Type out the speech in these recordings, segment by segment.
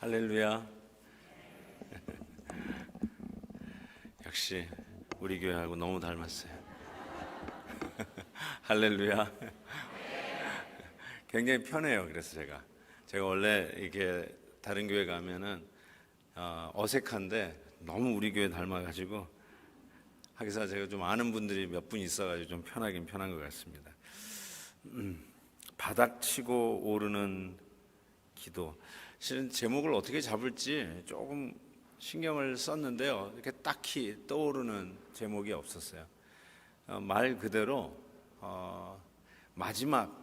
할렐루야. 역시 우리 교회하고 너무 닮았어요. 할렐루야. 굉장히 편해요. 그래서 제가 원래 이렇게 다른 교회 가면은 어색한데 너무 우리 교회 닮아가지고 하기사 제가 좀 아는 분들이 몇 분 있어가지고 좀 편하긴 편한 것 같습니다. 바닥치고 오르는 기도. 실은 제목을 어떻게 잡을지 조금 신경을 썼는데요. 이렇게 딱히 떠오르는 제목이 없었어요. 말 그대로 마지막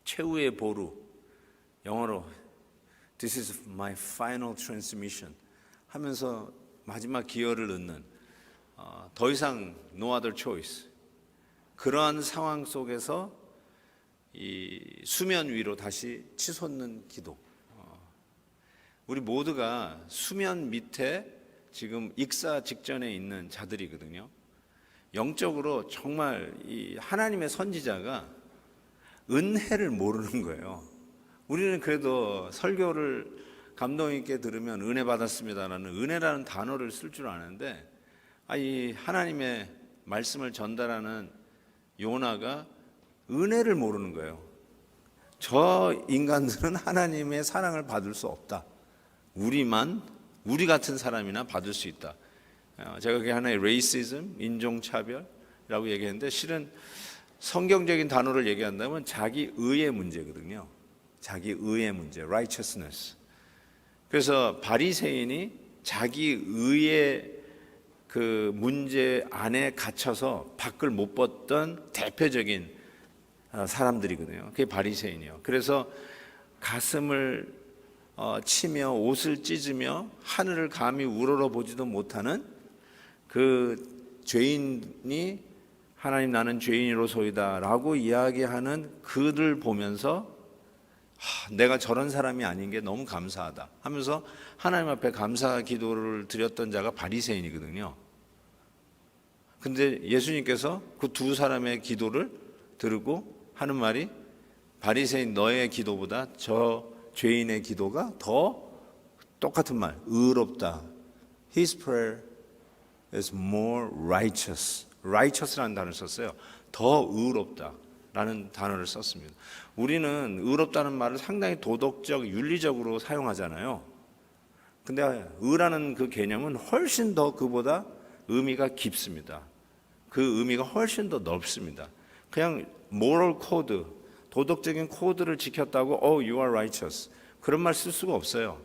최후의 보루, 영어로 This is my final transmission 하면서 마지막 기어를 넣는 더 이상 no other choice, 그러한 상황 속에서 이 수면 위로 다시 치솟는 기도. 우리 모두가 수면 밑에 지금 익사 직전에 있는 자들이거든요. 영적으로 정말 이 하나님의 선지자가 은혜를 모르는 거예요. 우리는 그래도 설교를 감동 있게 들으면 은혜 받았습니다라는 은혜라는 단어를 쓸 줄 아는데, 이 하나님의 말씀을 전달하는 요나가 은혜를 모르는 거예요. 저 인간들은 하나님의 사랑을 받을 수 없다. 우리 같은 사람이나 받을 수 있다. 제가 그게 하나의 레이시즘, 인종차별이라고 얘기했는데, 실은 성경적인 단어를 얘기한다면 자기의의 문제거든요. 자기의의 문제, righteousness. 그래서 바리새인이 자기의의 그 문제 안에 갇혀서 밖을 못 뻗던 대표적인 사람들이거든요. 그게 바리새인이에요. 그래서 가슴을 치며 옷을 찢으며 하늘을 감히 우러러 보지도 못하는 그 죄인이 하나님 나는 죄인으로소이다 라고 이야기하는 그를 보면서 내가 저런 사람이 아닌 게 너무 감사하다 하면서 하나님 앞에 감사 기도를 드렸던 자가 바리새인이거든요. 근데 예수님께서 그 두 사람의 기도를 들고 하는 말이, 바리새인 너의 기도보다 저 죄인의 기도가 더, 똑같은 말, 의롭다. His prayer is more righteous. righteous라는 단어를 썼어요. 더 의롭다라는 단어를 썼습니다. 우리는 의롭다는 말을 상당히 도덕적, 윤리적으로 사용하잖아요. 근데 의라는 그 개념은 훨씬 더 그보다 의미가 깊습니다. 그 의미가 훨씬 더 넓습니다. 그냥 moral code, 도덕적인 코드를 지켰다고 you are righteous, 그런 말 쓸 수가 없어요.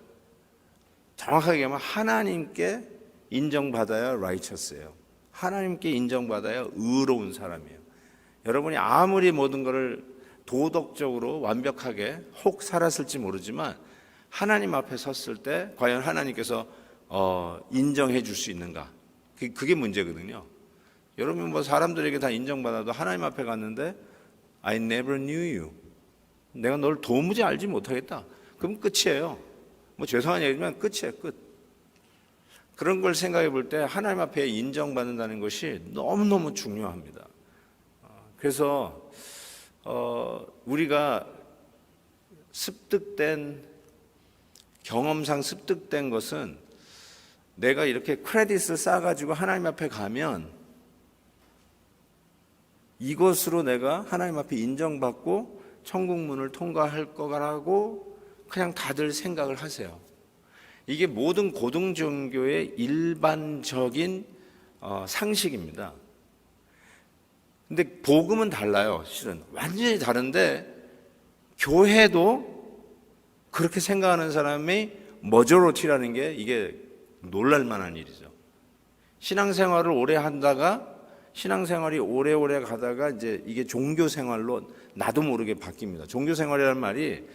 정확하게 얘기하면 하나님께 인정받아야 righteous예요. 하나님께 인정받아야 의로운 사람이에요. 여러분이 아무리 모든 것을 도덕적으로 완벽하게 혹 살았을지 모르지만 하나님 앞에 섰을 때 과연 하나님께서 인정해 줄 수 있는가? 그게 문제거든요. 여러분 뭐 사람들에게 다 인정받아도 하나님 앞에 갔는데 I never knew you, 내가 널 도무지 알지 못하겠다, 그럼 끝이에요. 뭐 죄송한 얘기지만 끝이에요. 끝. 그런 걸 생각해 볼 때 하나님 앞에 인정받는다는 것이 너무너무 중요합니다. 그래서 우리가 습득된, 경험상 습득된 것은 내가 이렇게 크레딧을 쌓아가지고 하나님 앞에 가면 이것으로 내가 하나님 앞에 인정받고 천국문을 통과할 거라고 그냥 다들 생각을 하세요. 이게 모든 고등종교의 일반적인 상식입니다. 근데 복음은 달라요. 실은 완전히 다른데, 교회도 그렇게 생각하는 사람이 머저리티라는 게 이게 놀랄 만한 일이죠. 신앙생활을 오래 한다가, 신앙생활이 오래오래 가다가 이제 이게 종교생활로 나도 모르게 바뀝니다. 종교생활이라는 말이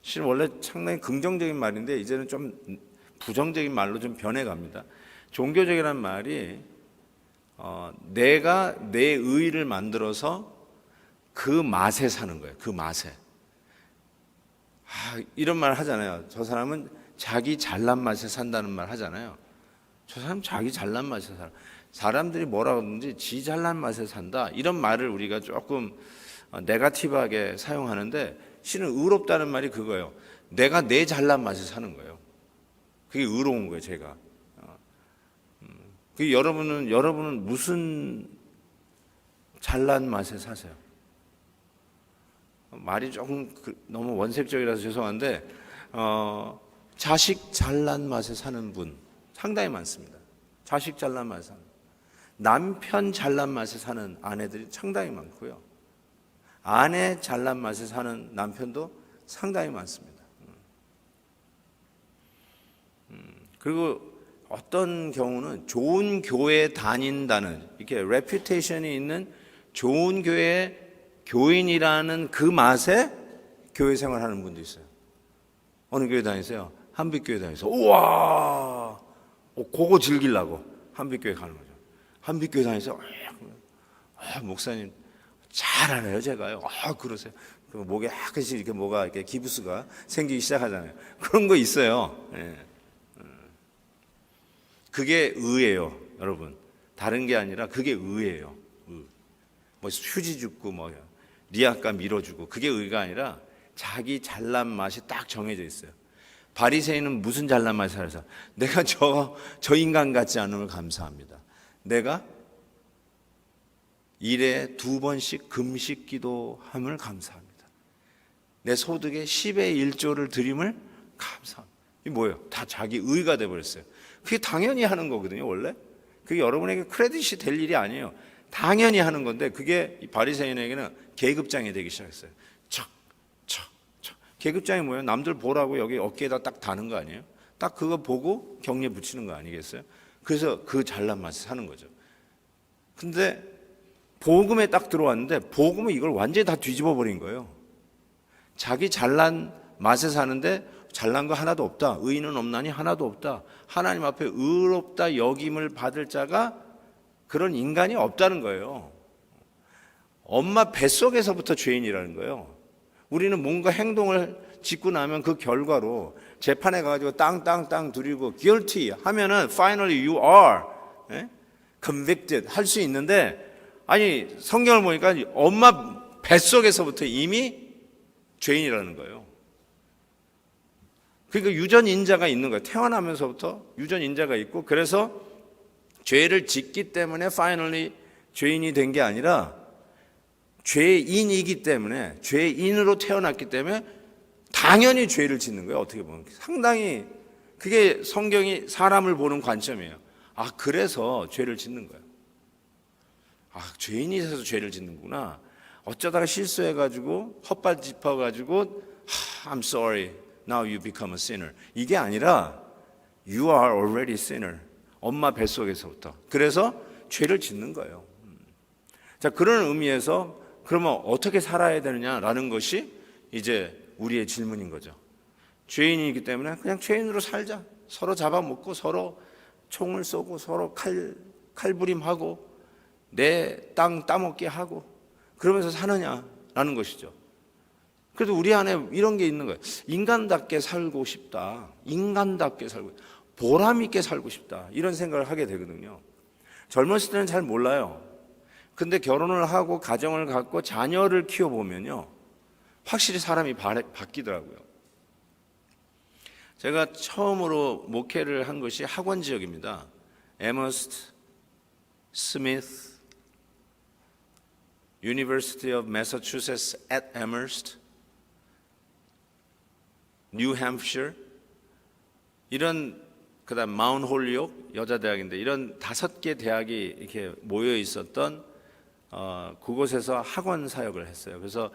실은 원래 상당히 긍정적인 말인데 이제는 좀 부정적인 말로 좀 변해갑니다. 종교적이라는 말이 내가 내 의의를 만들어서 그 맛에 사는 거예요. 그 맛에. 이런 말 하잖아요. 저 사람은 자기 잘난 맛에 산다는 말 하잖아요. 저 사람 자기 잘난 맛에 살아. 사람들이 뭐라 그러는지 지 잘난 맛에 산다, 이런 말을 우리가 조금 네거티브하게 사용하는데, 실은 의롭다는 말이 그거예요. 내가 내 잘난 맛에 사는 거예요. 그게 의로운 거예요, 제가. 그 여러분은 무슨 잘난 맛에 사세요? 말이 조금 너무 원색적이라서 죄송한데 자식 잘난 맛에 사는 분 상당히 많습니다. 자식 잘난 맛에 사는, 남편 잘난 맛에 사는 아내들이 상당히 많고요. 아내 잘난 맛에 사는 남편도 상당히 많습니다. 그리고 어떤 경우는 좋은 교회 다닌다는, 이렇게 레퓨테이션이 있는 좋은 교회 교인이라는 그 맛에 교회 생활하는 분도 있어요. 어느 교회 다니세요? 한빛교회 다니세요. 우와, 그거 즐기려고 한빛교회 가는 거죠. 한빛교회 다니세요. 목사님 잘 알아요, 제가요. 그러세요. 목에 약간씩 이렇게 뭐가 이렇게 기부스가 생기기 시작하잖아요. 그런 거 있어요. 예. 그게 의예요, 여러분. 다른 게 아니라 그게 의예요. 뭐 휴지 줍고 뭐 리아까 밀어주고, 그게 의가 아니라 자기 잘난 맛이 딱 정해져 있어요. 바리새인은 무슨 잘난 맛이 살아서, 내가 저 인간 같지 않음을 감사합니다. 내가 일에 2번씩 금식 기도함을 감사합니다. 내 소득의 10의 1조를 드림을 감사합니다. 이게 뭐예요? 다 자기 의가 돼버렸어요. 그게 당연히 하는 거거든요, 원래. 그게 여러분에게 크레딧이 될 일이 아니에요. 당연히 하는 건데, 그게 바리새인에게는 계급장이 되기 시작했어요. 척. 계급장이 뭐예요? 남들 보라고 여기 어깨에다 딱 다는 거 아니에요? 딱 그거 보고 경례 붙이는 거 아니겠어요? 그래서 그 잘난 맛에 사는 거죠. 근데 복음에 딱 들어왔는데, 복음은 이걸 완전히 다 뒤집어 버린 거예요. 자기 잘난 맛에 사는데 잘난 거 하나도 없다. 의인은 없나니 하나도 없다. 하나님 앞에 의롭다 여김을 받을 자가, 그런 인간이 없다는 거예요. 엄마 뱃속에서부터 죄인이라는 거예요. 우리는 뭔가 행동을 짓고 나면 그 결과로 재판에 가가지고 땅 두리고 guilty 하면은 finally you are convicted 할 수 있는데, 아니 성경을 보니까 엄마 뱃속에서부터 이미 죄인이라는 거예요. 그러니까 유전인자가 있는 거예요. 태어나면서부터 유전인자가 있고, 그래서 죄를 짓기 때문에 finally 죄인이 된 게 아니라 죄인이기 때문에, 죄인으로 태어났기 때문에 당연히 죄를 짓는 거예요. 어떻게 보면 상당히 그게 성경이 사람을 보는 관점이에요. 그래서 죄를 짓는 거예요. 죄인이 돼서 죄를 짓는구나. 어쩌다가 실수해가지고 헛발 짚어가지고 I'm sorry, now you become a sinner. 이게 아니라 you are already sinner. 엄마 뱃속에서부터. 그래서 죄를 짓는 거예요. 자, 그런 의미에서 그러면 어떻게 살아야 되느냐라는 것이 이제 우리의 질문인 거죠. 죄인이기 때문에 그냥 죄인으로 살자. 서로 잡아먹고 서로 총을 쏘고 서로 칼부림하고 내 땅 따먹게 하고 그러면서 사느냐라는 것이죠. 그래도 우리 안에 이런 게 있는 거예요. 인간답게 살고 싶다. 인간답게 살고, 보람 있게 살고 싶다. 이런 생각을 하게 되거든요. 젊었을 때는 잘 몰라요. 근데 결혼을 하고 가정을 갖고 자녀를 키워보면요, 확실히 사람이 바뀌더라고요. 제가 처음으로 목회를 한 것이 학원 지역입니다. 에머스트, 스미스, University of Massachusetts at Amherst, New Hampshire, 이런, 그다음 마운트 홀리옥 여자대학인데, 이런 5개 대학이 이렇게 모여 있었던 그곳에서 학원 사역을 했어요. 그래서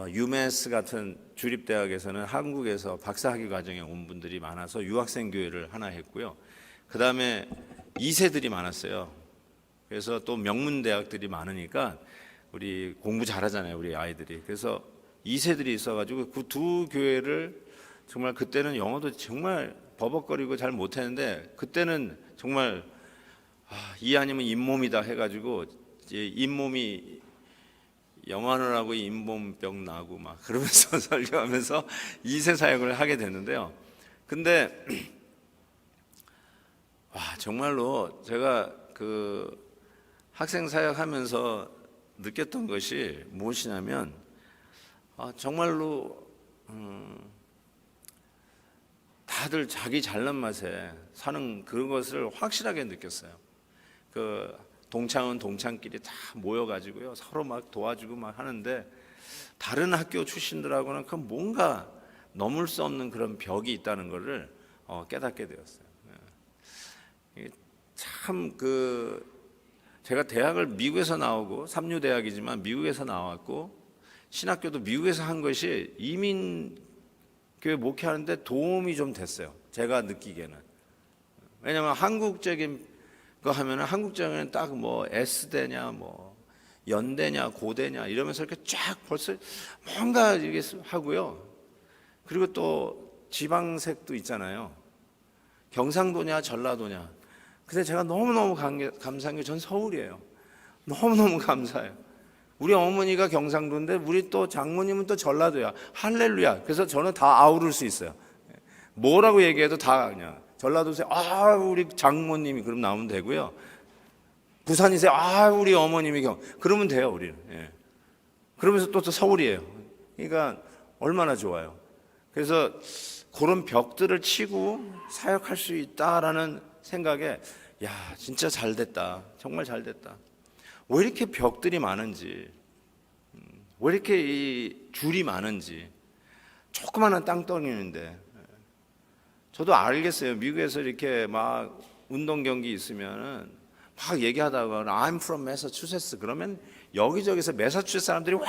UMass 같은 주립대학에서는 한국에서 박사학위 과정에 온 분들이 많아서 유학생 교회를 하나 했고요. 그 다음에 2세들이 많았어요. 그래서 또 명문 대학들이 많으니까 우리 공부 잘하잖아요, 우리 아이들이. 그래서 2세들이 있어가지고 그 두 교회를 정말, 그때는 영어도 정말 버벅거리고 잘 못했는데, 그때는 정말 이 아니면 잇몸이다 해가지고 이제 잇몸이 영화를 하고 잇몸병 나고 막 그러면서 설교하면서 2세 사역을 하게 됐는데요. 근데 정말로 제가 그 학생 사역하면서 느꼈던 것이 무엇이냐면, 정말로 다들 자기 잘난 맛에 사는 그것을 확실하게 느꼈어요. 그 동창은 동창끼리 다 모여가지고요 서로 막 도와주고 막 하는데 다른 학교 출신들하고는 그 뭔가 넘을 수 없는 그런 벽이 있다는 것을 깨닫게 되었어요. 참 제가 대학을 미국에서 나오고 삼류 대학이지만 미국에서 나왔고 신학교도 미국에서 한 것이 이민교회 목회하는데 도움이 좀 됐어요. 제가 느끼기에는. 왜냐하면 한국적인 거 하면은 한국적인 딱 뭐 S대냐 뭐 연대냐 고대냐 이러면서 이렇게 쫙 벌써 뭔가 이게 하고요. 그리고 또 지방색도 있잖아요. 경상도냐 전라도냐. 근데 제가 너무너무 감사한 게 전 서울이에요. 너무너무 감사해요. 우리 어머니가 경상도인데 우리 또 장모님은 또 전라도야. 할렐루야. 그래서 저는 다 아우를 수 있어요. 뭐라고 얘기해도 다 그냥 전라도세요. 우리 장모님이 그럼 나오면 되고요. 부산이세요. 우리 어머님이 그러면 돼요, 우리는. 예. 그러면서 또 서울이에요. 그러니까 얼마나 좋아요. 그래서 그런 벽들을 치고 사역할 수 있다라는 생각에 진짜 잘 됐다. 정말 잘 됐다. 왜 이렇게 벽들이 많은지, 왜 이렇게 이 줄이 많은지, 조그마한 땅덩이인데, 저도 알겠어요. 미국에서 이렇게 막 운동 경기 있으면은 막 얘기하다가 I'm from Massachusetts 그러면 여기저기서 매사추세츠 사람들이 왜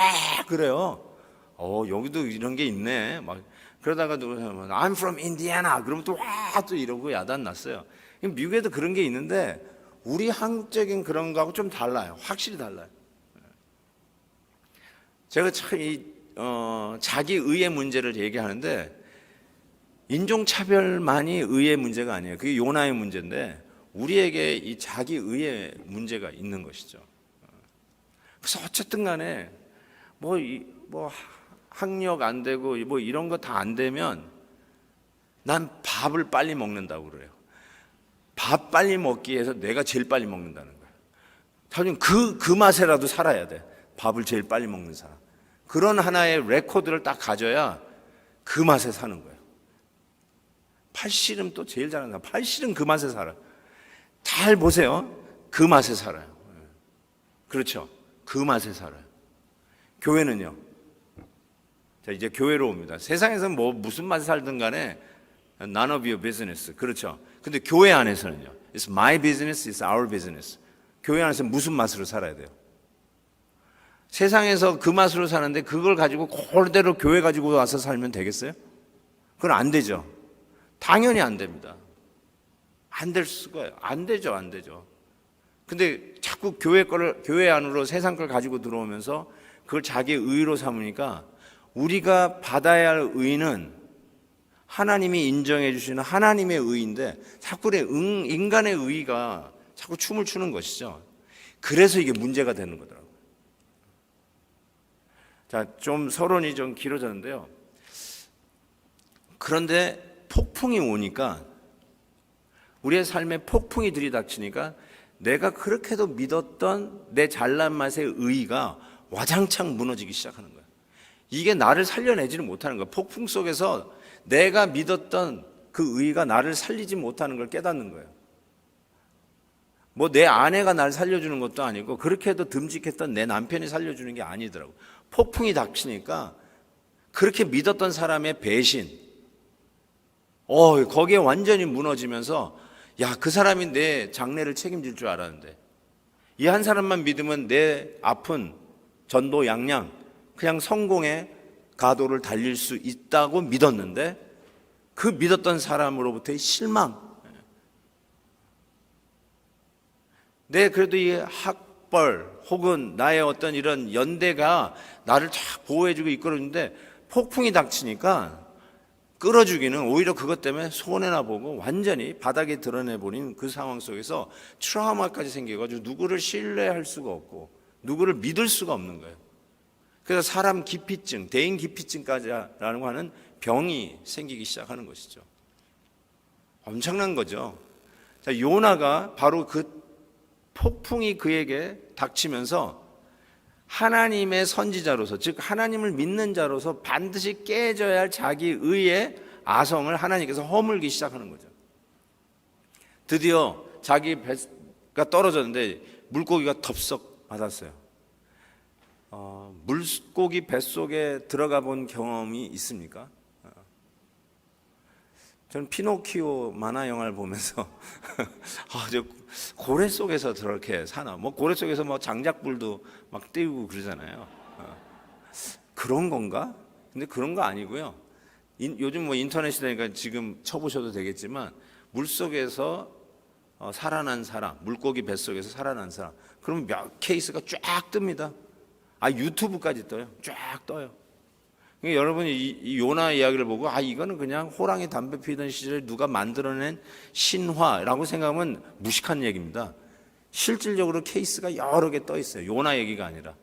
그래요? 여기도 이런 게 있네. 막 그러다가 누구 하면 I'm from Indiana 그러면 또 이러고 야단 났어요. 미국에도 그런 게 있는데 우리 한국적인 그런 거하고 좀 달라요. 확실히 달라요. 제가 참 자기 의의 문제를 얘기하는데 인종차별만이 의의 문제가 아니에요. 그게 요나의 문제인데 우리에게 이 자기 의의 문제가 있는 것이죠. 그래서 어쨌든 간에 뭐 학력 안 되고 뭐 이런 거 다 안 되면 난 밥을 빨리 먹는다고 그래요. 밥 빨리 먹기 위해서 내가 제일 빨리 먹는다는 거예요. 사실 그 맛에라도 살아야 돼. 밥을 제일 빨리 먹는 사람. 그런 하나의 레코드를 딱 가져야 그 맛에 사는 거예요. 팔씨름 또 제일 잘하는 사람. 팔씨름 그 맛에 살아요. 잘 보세요. 그 맛에 살아요. 그렇죠. 그 맛에 살아요. 교회는요. 자, 이제 교회로 옵니다. 세상에서 뭐 무슨 맛에 살든 간에 none of your business. 그렇죠. 근데 교회 안에서는요. It's my business, it's our business. 교회 안에서 무슨 맛으로 살아야 돼요? 세상에서 그 맛으로 사는데 그걸 가지고 그대로 교회 가지고 와서 살면 되겠어요? 그건 안 되죠. 당연히 안 됩니다. 안 될 수가 안 되죠. 안 되죠. 근데 자꾸 교회 안으로 세상 걸 가지고 들어오면서 그걸 자기 의로 삼으니까 우리가 받아야 할 의는 하나님이 인정해 주시는 하나님의 의인데 자꾸 인간의 의가 자꾸 춤을 추는 것이죠. 그래서 이게 문제가 되는 거더라고요. 자, 좀 서론이 좀 길어졌는데요. 그런데 폭풍이 오니까 우리의 삶에 폭풍이 들이닥치니까 내가 그렇게도 믿었던 내 잘난 맛의 의가 와장창 무너지기 시작하는 거예요. 이게 나를 살려내지는 못하는 거예요. 폭풍 속에서 내가 믿었던 그 의가 나를 살리지 못하는 걸 깨닫는 거예요. 뭐 내 아내가 날 살려주는 것도 아니고 그렇게 해도 듬직했던 내 남편이 살려주는 게 아니더라고요. 폭풍이 닥치니까 그렇게 믿었던 사람의 배신, 거기에 완전히 무너지면서 그 사람이 내 장래를 책임질 줄 알았는데 이 한 사람만 믿으면 내 아픈 전도 양양 그냥 성공의 가도를 달릴 수 있다고 믿었는데 그 믿었던 사람으로부터의 실망, 내 그래도 이 학벌 혹은 나의 어떤 이런 연대가 나를 쫙 보호해주고 이끌어주는데 폭풍이 닥치니까 끌어주기는 오히려 그것 때문에 손해나 보고 완전히 바닥에 드러내버린 그 상황 속에서 트라우마까지 생겨가지고 누구를 신뢰할 수가 없고 누구를 믿을 수가 없는 거예요. 그래서 사람 기피증, 대인 기피증까지라는 하는 병이 생기기 시작하는 것이죠. 엄청난 거죠. 자, 요나가 바로 그 폭풍이 그에게 닥치면서 하나님의 선지자로서, 즉 하나님을 믿는 자로서 반드시 깨져야 할 자기 의의 아성을 하나님께서 허물기 시작하는 거죠. 드디어 자기 배가 떨어졌는데 물고기가 덥석 받았어요. 물고기 뱃속에 들어가 본 경험이 있습니까? 저는 피노키오 만화 영화를 보면서 저 고래 속에서 저렇게 사나? 뭐 고래 속에서 뭐 장작불도 막 띄우고 그러잖아요. 그런 건가? 근데 그런 거 아니고요. 요즘 뭐 인터넷 시대니까 지금 쳐보셔도 되겠지만 물 속에서 살아난 사람, 물고기 뱃속에서 살아난 사람, 그러면 몇 케이스가 쫙 뜹니다. 유튜브까지 떠요. 쫙 떠요. 그러니까 여러분이 이 요나 이야기를 보고 이거는 그냥 호랑이 담배 피던 시절에 누가 만들어낸 신화라고 생각하면 무식한 얘기입니다. 실질적으로 케이스가 여러 개 떠 있어요. 요나 얘기가 아니라.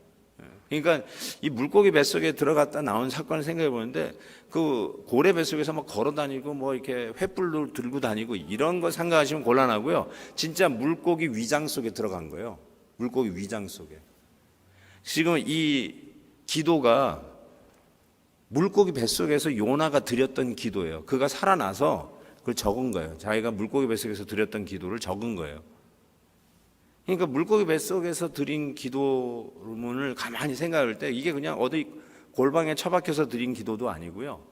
그러니까 이 물고기 뱃속에 들어갔다 나온 사건을 생각해 보는데 그 고래 뱃속에서 막 걸어 다니고 뭐 이렇게 횃불도 들고 다니고 이런 거 생각하시면 곤란하고요. 진짜 물고기 위장 속에 들어간 거예요. 물고기 위장 속에. 지금 이 기도가 물고기 뱃속에서 요나가 드렸던 기도예요. 그가 살아나서 그걸 적은 거예요. 자기가 물고기 뱃속에서 드렸던 기도를 적은 거예요. 그러니까 물고기 뱃속에서 드린 기도문을 가만히 생각할 때 이게 그냥 어디 골방에 처박혀서 드린 기도도 아니고요.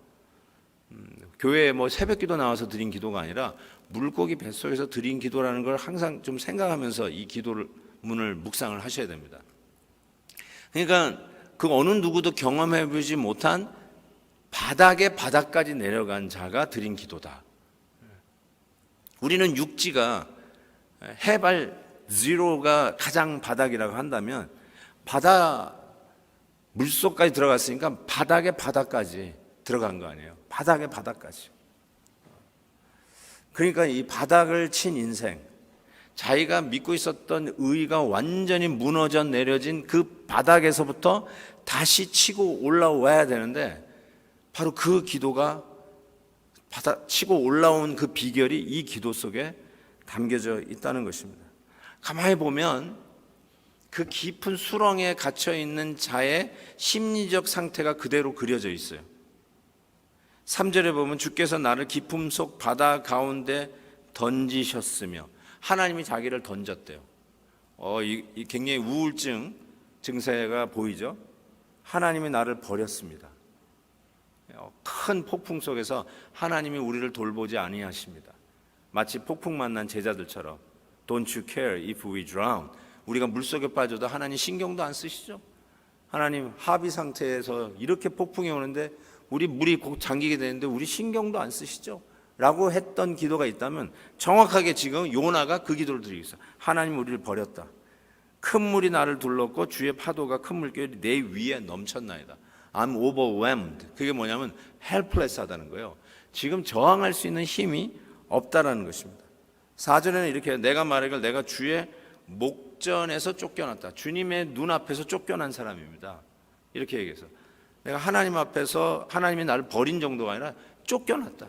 교회에 뭐 새벽기도 나와서 드린 기도가 아니라 물고기 뱃속에서 드린 기도라는 걸 항상 좀 생각하면서 이 기도문을 묵상을 하셔야 됩니다. 그러니까 그 어느 누구도 경험해보지 못한 바닥의 바닥까지 내려간 자가 드린 기도다. 우리는 육지가 해발 제로가 가장 바닥이라고 한다면 바다 물속까지 들어갔으니까 바닥의 바닥까지 들어간 거 아니에요. 바닥의 바닥까지. 그러니까 이 바닥을 친 인생, 자기가 믿고 있었던 의가 완전히 무너져 내려진 그 바닥에서부터 다시 치고 올라와야 되는데 바로 그 기도가 치고 올라온 그 비결이 이 기도 속에 담겨져 있다는 것입니다. 가만히 보면 그 깊은 수렁에 갇혀 있는 자의 심리적 상태가 그대로 그려져 있어요. 3절에 보면 주께서 나를 깊음 속 바다 가운데 던지셨으며 하나님이 자기를 던졌대요. 이 굉장히 우울증 증세가 보이죠. 하나님이 나를 버렸습니다. 큰 폭풍 속에서 하나님이 우리를 돌보지 아니하십니다. 마치 폭풍 만난 제자들처럼 Don't you care if we drown? 우리가 물속에 빠져도 하나님 신경도 안 쓰시죠? 하나님 합의 상태에서 이렇게 폭풍이 오는데 우리 물이 곧 잠기게 되는데 우리 신경도 안 쓰시죠? 라고 했던 기도가 있다면 정확하게 지금 요나가 그 기도를 드리고 있어요. 하나님 우리를 버렸다. 큰 물이 나를 둘렀고 주의 파도가 큰 물결이 내 위에 넘쳤나이다. I'm overwhelmed. 그게 뭐냐면 helpless 하다는 거예요. 지금 저항할 수 있는 힘이 없다라는 것입니다. 4절에는 이렇게 내가 말하길 내가 주의 목전에서 쫓겨났다. 주님의 눈앞에서 쫓겨난 사람입니다. 이렇게 얘기해서 내가 하나님 앞에서 하나님이 나를 버린 정도가 아니라 쫓겨났다.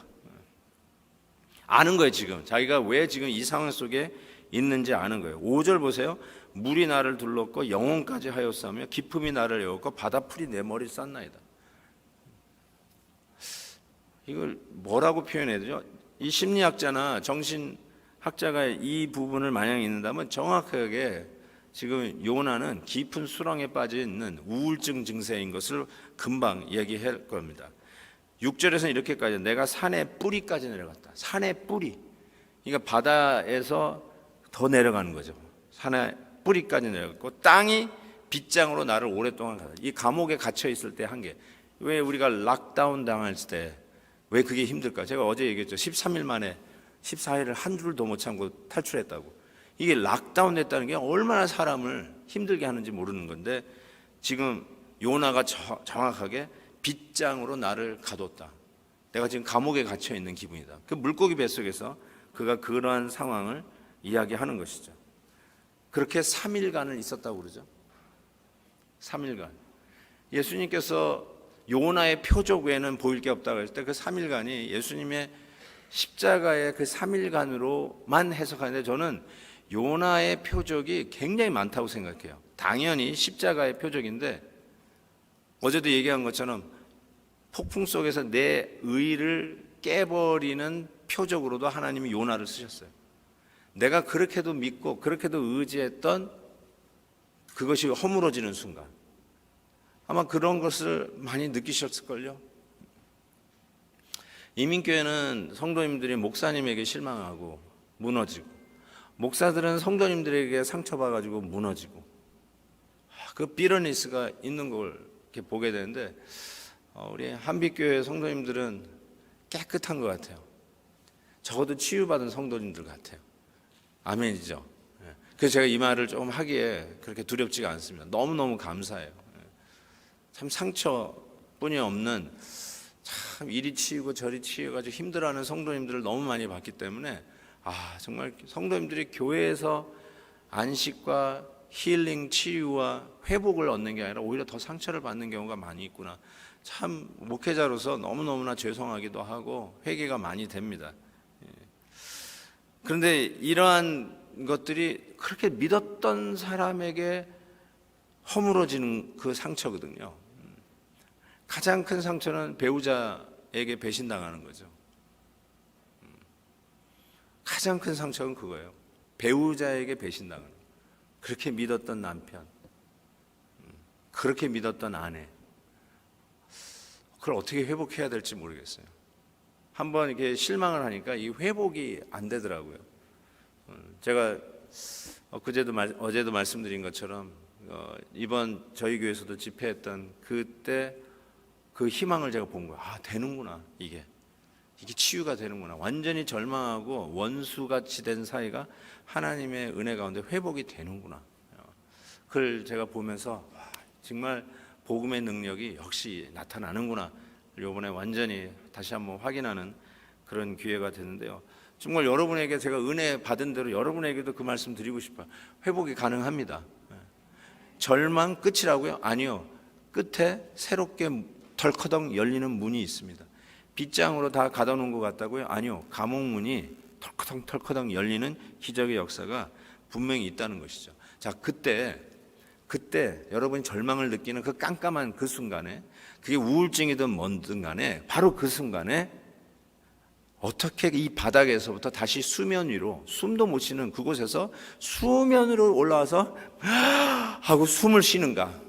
아는 거예요. 지금 자기가 왜 지금 이 상황 속에 있는지 아는 거예요. 5절 보세요. 물이 나를 둘렀고 영혼까지 하였사며 기품이 나를 에웠고 바다풀이 내 머리를 쌌나이다. 이걸 뭐라고 표현해야 되죠? 이 심리학자나 정신학자가 이 부분을 만약 읽는다면 정확하게 지금 요나는 깊은 수렁에 빠져 있는 우울증 증세인 것을 금방 얘기할 겁니다. 6절에서는 이렇게까지 내가 산의 뿌리까지 내려갔다. 산의 뿌리. 그러니까 바다에서 더 내려가는 거죠. 산의 뿌리까지 내려갔고 땅이 빗장으로 나를 오랫동안 가다. 이 감옥에 갇혀 있을 때 한 게 왜 우리가 락다운 당할 때 왜 그게 힘들까? 제가 어제 얘기했죠. 13일 만에 14일을 한 줄도 못 참고 탈출했다고. 이게 락다운 됐다는 게 얼마나 사람을 힘들게 하는지 모르는 건데 지금 요나가 정확하게 빗장으로 나를 가뒀다. 내가 지금 감옥에 갇혀 있는 기분이다. 그 물고기 뱃속에서 그가 그러한 상황을 이야기하는 것이죠. 그렇게 3일간을 있었다고 그러죠. 3일간. 예수님께서 요나의 표적 외에는 보일 게 없다고 했을 때 그 3일간이 예수님의 십자가의 그 3일간으로만 해석하는데 저는 요나의 표적이 굉장히 많다고 생각해요. 당연히 십자가의 표적인데 어제도 얘기한 것처럼 폭풍 속에서 내 의를 깨버리는 표적으로도 하나님이 요나를 쓰셨어요. 내가 그렇게도 믿고 그렇게도 의지했던 그것이 허물어지는 순간, 아마 그런 것을 많이 느끼셨을걸요. 이민교회는 성도님들이 목사님에게 실망하고 무너지고, 목사들은 성도님들에게 상처받아가지고 무너지고, 그 비러니스가 있는 걸 이렇게 보게 되는데, 우리 한빛교회 성도님들은 깨끗한 것 같아요. 적어도 치유받은 성도님들 같아요. 아멘이죠. 그래서 제가 이 말을 좀 하기에 그렇게 두렵지가 않습니다. 너무너무 감사해요. 참 상처뿐이 없는, 참 이리 치이고 저리 치여가지고 힘들어하는 성도님들을 너무 많이 봤기 때문에 정말 성도님들이 교회에서 안식과 힐링, 치유와 회복을 얻는 게 아니라 오히려 더 상처를 받는 경우가 많이 있구나. 참 목회자로서 너무너무나 죄송하기도 하고 회개가 많이 됩니다. 그런데 이러한 것들이 그렇게 믿었던 사람에게 허물어지는 그 상처거든요. 가장 큰 상처는 배우자에게 배신당하는 거죠. 가장 큰 상처는 그거예요. 배우자에게 배신당하는 거예요. 그렇게 믿었던 남편, 그렇게 믿었던 아내, 그걸 어떻게 회복해야 될지 모르겠어요. 한번 이렇게 실망을 하니까 이 회복이 안 되더라고요. 제가 어제도 말씀드린 것처럼 이번 저희 교회에서도 집회했던 그때 그 희망을 제가 본 거예요. 되는구나. 이게 치유가 되는구나. 완전히 절망하고 원수같이 된 사이가 하나님의 은혜 가운데 회복이 되는구나. 그걸 제가 보면서 정말 복음의 능력이 역시 나타나는구나. 이번에 완전히 다시 한번 확인하는 그런 기회가 됐는데요. 정말 여러분에게 제가 은혜 받은 대로 여러분에게도 그 말씀 드리고 싶어요. 회복이 가능합니다. 절망 끝이라고요? 아니요. 끝에 새롭게 덜커덩 열리는 문이 있습니다. 빗장으로 다 가둬놓은 것 같다고요? 아니요. 감옥문이 털커덩 열리는 기적의 역사가 분명히 있다는 것이죠. 자, 그때 여러분이 절망을 느끼는 그 깜깜한 그 순간에, 그게 우울증이든 뭐든 간에 바로 그 순간에 어떻게 이 바닥에서부터 다시 수면 위로, 숨도 못 쉬는 그곳에서 수면 위로 올라와서 하고 숨을 쉬는가,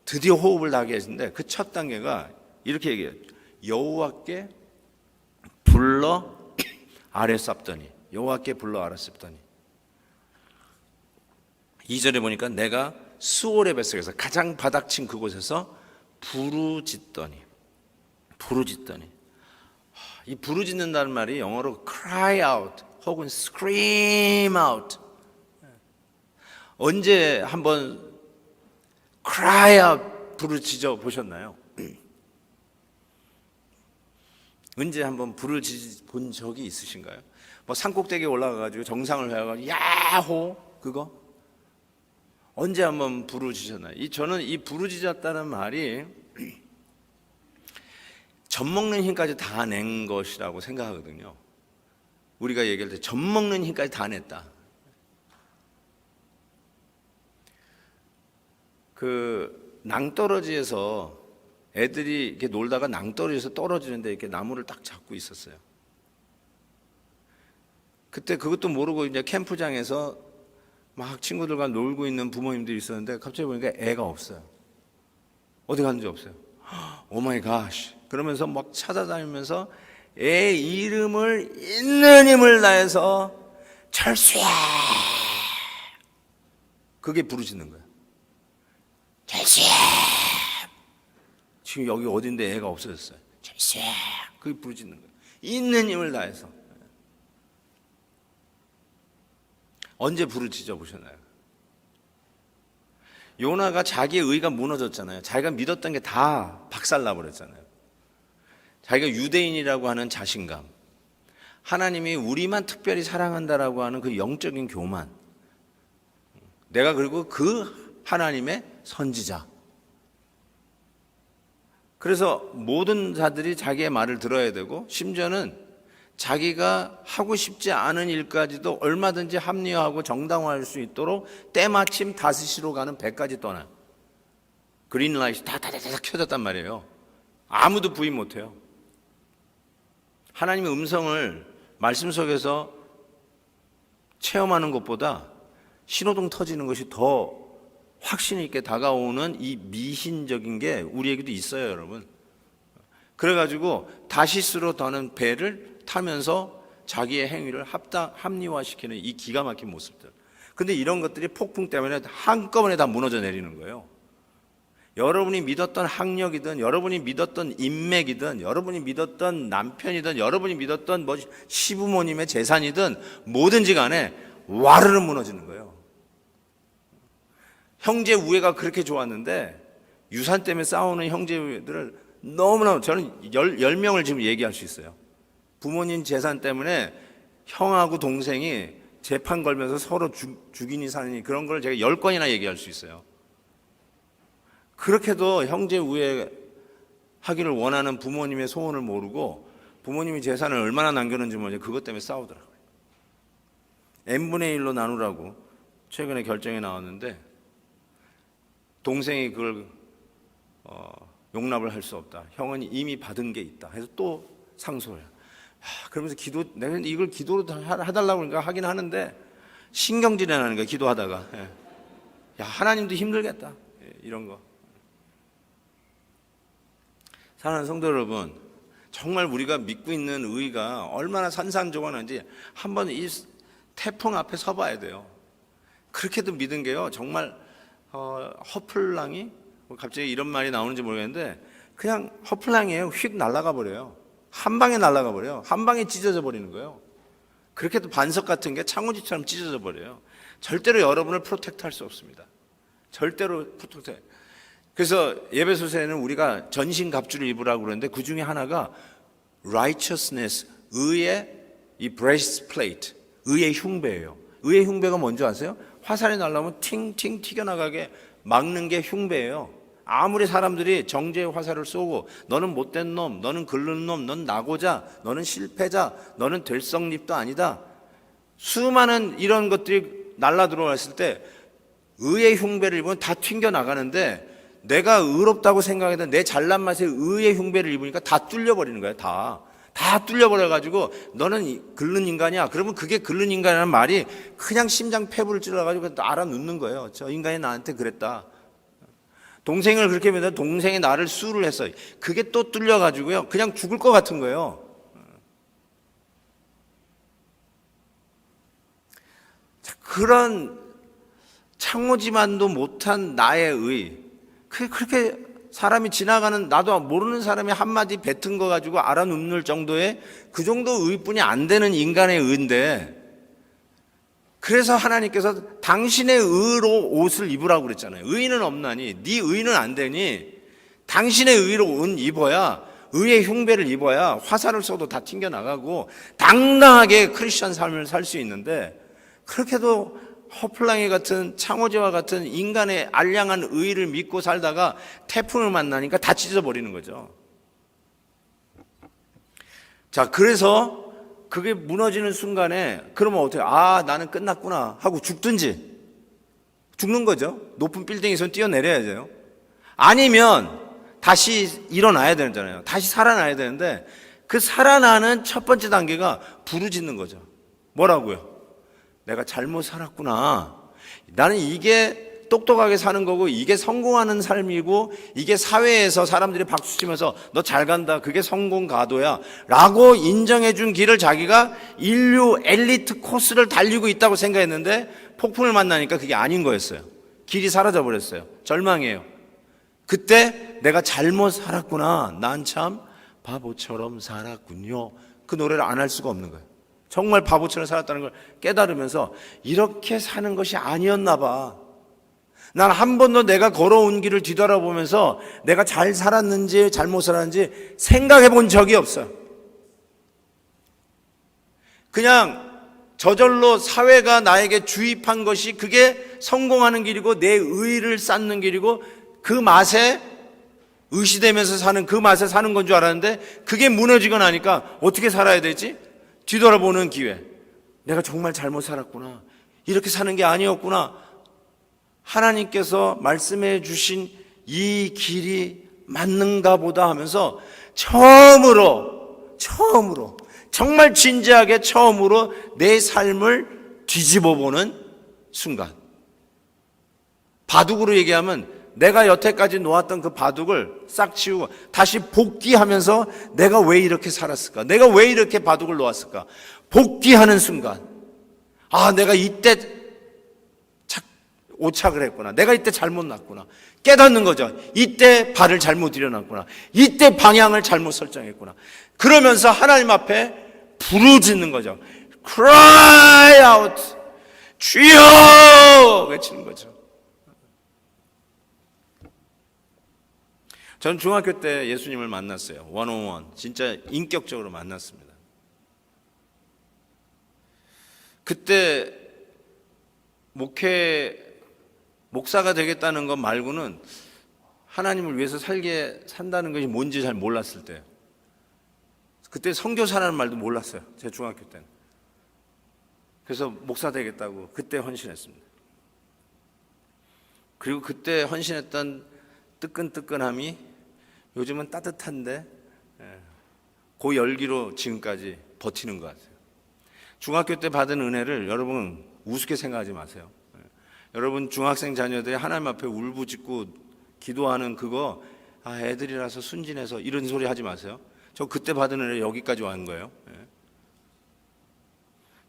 드디어 호흡을 나게 했는데 그 첫 단계가 이렇게 얘기해요. 여호와께 불러 아래 쌉더니, 여호와께 불러 아래 쌉더니. 2절에 보니까 내가 스올의 뱃속에서 가장 바닥친 그곳에서 부르짖더니. 이 부르짖는다는 말이 영어로 cry out 혹은 scream out. 언제 한번 cry out 부르짖어 보셨나요? 언제 한번 부르짖어 본 적이 있으신가요? 뭐 산꼭대기에 올라가가지고 정상을 해가지고 야호 그거 언제 한번 부르짖었나요? 저는 이 부르짖었다는 말이 젖먹는 힘까지 다 낸 것이라고 생각하거든요. 우리가 얘기할 때 젖먹는 힘까지 다 냈다. 그 낭떠러지에서 애들이 이렇게 놀다가 낭떠러지에서 떨어지는데 이렇게 나무를 딱 잡고 있었어요. 그때 그것도 모르고 이제 캠프장에서 막 친구들과 놀고 있는 부모님들이 있었는데 갑자기 보니까 애가 없어요. 어디 갔는지 없어요. 오 마이 갓. 그러면서 막 찾아다니면서 애 이름을 있는 힘을 다해서 철수야. 그게 부르짖는 거예요. 철수야. 지금 여기 어딘데 애가 없어졌어요. 철수야. 그게 부르짖는 거예요. 있는 힘을 다해서. 언제 부르짖어 보셨나요? 요나가 자기의 의가 무너졌잖아요. 자기가 믿었던 게 다 박살나 버렸잖아요. 자기가 유대인이라고 하는 자신감, 하나님이 우리만 특별히 사랑한다라고 하는 그 영적인 교만, 내가 그리고 그 하나님의 선지자. 그래서 모든 자들이 자기의 말을 들어야 되고 심지어는 자기가 하고 싶지 않은 일까지도 얼마든지 합리화하고 정당화할 수 있도록 때마침 5시로 가는 배까지 떠나요. 그린라이트 다다다닥 켜졌단 말이에요. 아무도 부인 못해요. 하나님의 음성을 말씀 속에서 체험하는 것보다 신호등 터지는 것이 더 확신 있게 다가오는 이 미신적인 게 우리에게도 있어요, 여러분. 그래가지고 다시스로 더는 배를 타면서 자기의 행위를 합리화시키는 이 기가 막힌 모습들. 근데 이런 것들이 폭풍 때문에 한꺼번에 다 무너져 내리는 거예요. 여러분이 믿었던 학력이든, 여러분이 믿었던 인맥이든, 여러분이 믿었던 남편이든, 여러분이 믿었던 시부모님의 재산이든 뭐든지 간에 와르르 무너지는 거예요. 형제 우애가 그렇게 좋았는데 유산 때문에 싸우는 형제들을 너무나, 저는 10명을 지금 얘기할 수 있어요. 부모님 재산 때문에 형하고 동생이 재판 걸면서 서로 죽이니 사느니 그런 걸 제가 10건이나 얘기할 수 있어요. 그렇게도 형제 우애 하기를 원하는 부모님의 소원을 모르고 부모님이 재산을 얼마나 남겼는지 모르지 그것 때문에 싸우더라고요. n분의 1로 나누라고 최근에 결정이 나왔는데 동생이 그걸 용납을 할 수 없다. 형은 이미 받은 게 있다. 해서 또 상소해요. 그러면서 내가 이걸 기도로 해달라고 그러니까 하긴 하는데 신경질이 나는 거야, 기도하다가. 야, 하나님도 힘들겠다. 이런 거. 사랑하는 성도 여러분, 정말 우리가 믿고 있는 의가 얼마나 산산조각난지 한번 이 태풍 앞에 서봐야 돼요. 그렇게도 믿은 게요, 정말 허플랑이, 갑자기 이런 말이 나오는지 모르겠는데 그냥 허플랑이에요. 휙 날아가 버려요. 한 방에 날아가 버려요. 한 방에 찢어져 버리는 거예요. 그렇게도 반석 같은 게 창호지처럼 찢어져 버려요. 절대로 여러분을 프로텍트 할 수 없습니다. 절대로 프로텍트. 그래서 예배소서에는 우리가 전신갑주를 입으라고 그러는데 그 중에 하나가 righteousness, 의의 이 breastplate, 의의 흉배예요. 의의 흉배가 뭔지 아세요? 화살이 날라오면 팅팅 튀겨나가게 막는 게 흉배예요. 아무리 사람들이 정죄의 화살을 쏘고 너는 못된 놈, 너는 긁는 놈, 넌 나고자, 너는 실패자, 너는 될 성립도 아니다. 수많은 이런 것들이 날라 들어왔을 때 의의 흉배를 입으면 다 튕겨나가는데 내가 의롭다고 생각했던 내 잘난 맛에 의의 흉배를 입으니까 다 뚫려버리는 거예요. 다 뚫려버려가지고 너는 긁는 인간이야. 그러면 그게 긁는 인간이라는 말이 그냥 심장 폐부를 찔러가지고 알아눕는 거예요. 저 인간이 나한테 그랬다. 동생을 그렇게 믿어 동생이 나를 수를 했어요. 그게 또 뚫려가지고요. 그냥 죽을 것 같은 거예요. 그런 창호지만도 못한 나의 의, 그렇게 사람이 지나가는 나도 모르는 사람이 한마디 뱉은 거 가지고 알아눕는 정도의 그 정도 의뿐이 안 되는 인간의 의인데, 그래서 하나님께서 당신의 의로 옷을 입으라고 그랬잖아요. 의는 없나니 네 의는 안 되니 당신의 의로 옷 입어야, 의의 흉배를 입어야 화살을 쏘도 다 튕겨나가고 당당하게 크리스천 삶을 살 수 있는데, 그렇게도 허플랑이 같은 창호지와 같은 인간의 알량한 의를 믿고 살다가 태풍을 만나니까 다 찢어버리는 거죠. 자, 그래서 그게 무너지는 순간에 그러면 어떻게, 나는 끝났구나 하고 죽든지, 죽는 거죠. 높은 빌딩에서 뛰어내려야 돼요. 아니면 다시 일어나야 되잖아요. 다시 살아나야 되는데 그 살아나는 첫 번째 단계가 부르짖는 거죠. 뭐라고요? 내가 잘못 살았구나. 나는 이게 똑똑하게 사는 거고 이게 성공하는 삶이고 이게 사회에서 사람들이 박수치면서 너 잘 간다, 그게 성공 가도야 라고 인정해 준 길을 자기가 인류 엘리트 코스를 달리고 있다고 생각했는데 폭풍을 만나니까 그게 아닌 거였어요. 길이 사라져 버렸어요. 절망이에요. 그때 내가 잘못 살았구나, 난 참 바보처럼 살았군요. 그 노래를 안 할 수가 없는 거예요. 정말 바보처럼 살았다는 걸 깨달으면서 이렇게 사는 것이 아니었나 봐. 난 한 번도 내가 걸어온 길을 뒤돌아보면서 내가 잘 살았는지 잘못 살았는지 생각해 본 적이 없어요. 그냥 저절로 사회가 나에게 주입한 것이 그게 성공하는 길이고 내 의의를 쌓는 길이고 그 맛에 의시되면서 사는 그 맛에 사는 건 줄 알았는데 그게 무너지고 나니까 어떻게 살아야 되지? 뒤돌아보는 기회. 내가 정말 잘못 살았구나. 이렇게 사는 게 아니었구나. 하나님께서 말씀해 주신 이 길이 맞는가 보다 하면서 처음으로 정말 진지하게 처음으로 내 삶을 뒤집어 보는 순간. 바둑으로 얘기하면 내가 여태까지 놓았던 그 바둑을 싹 치우고 다시 복귀하면서 내가 왜 이렇게 살았을까? 내가 왜 이렇게 바둑을 놓았을까? 복귀하는 순간. 아, 내가 이때 오착을 했구나. 내가 이때 잘못 났구나. 깨닫는 거죠. 이때 발을 잘못 들여놨구나. 이때 방향을 잘못 설정했구나. 그러면서 하나님 앞에 부르짖는 거죠. Cry out! 주여! 외치는 거죠. 저는 중학교 때 예수님을 만났어요. 원온원. 진짜 인격적으로 만났습니다. 그때 목사가 되겠다는 것 말고는 하나님을 위해서 산다는 것이 뭔지 잘 몰랐을 때예요. 그때 선교사라는 말도 몰랐어요. 제 중학교 때는. 그래서 목사 되겠다고 그때 헌신했습니다. 그리고 그때 헌신했던 뜨끈뜨끈함이 요즘은 따뜻한데 그 열기로 지금까지 버티는 것 같아요. 중학교 때 받은 은혜를 여러분 우습게 생각하지 마세요. 여러분 중학생 자녀들이 하나님 앞에 울부짖고 기도하는 그거 애들이라서 순진해서 이런 소리 하지 마세요. 저 그때 받은 은혜 여기까지 온 거예요.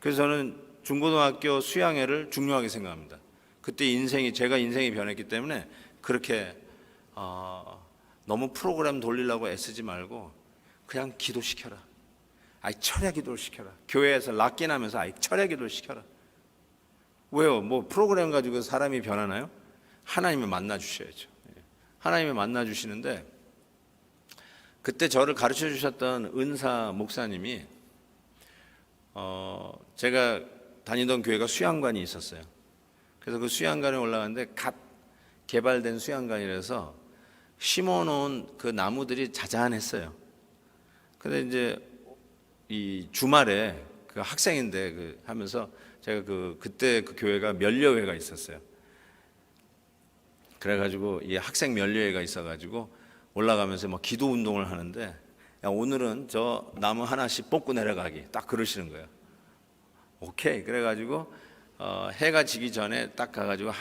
그래서 저는 중고등학교 수양회를 중요하게 생각합니다. 그때 제가 인생이 변했기 때문에 그렇게 너무 프로그램 돌리려고 애쓰지 말고 그냥 기도시켜라. 철야 기도를 시켜라. 교회에서 락인하면서 철야 기도를 시켜라. 왜요? 뭐 프로그램 가지고 사람이 변하나요? 하나님을 만나 주셔야죠. 하나님을 만나 주시는데 그때 저를 가르쳐 주셨던 은사 목사님이 제가 다니던 교회가 수양관이 있었어요. 그래서 그 수양관에 올라갔는데 갓 개발된 수양관이라서 심어놓은 그 나무들이 자자한했어요. 근데 이제 이 주말에 그 학생인데 하면서 제가 그때 그 교회가 면려회가 있었어요. 그래가지고 이 학생 면려회가 있어가지고 올라가면서 막 기도 운동을 하는데 야, 오늘은 저 나무 하나씩 뽑고 내려가기 딱 그러시는 거예요. 오케이. 그래가지고 해가 지기 전에 딱 가가지고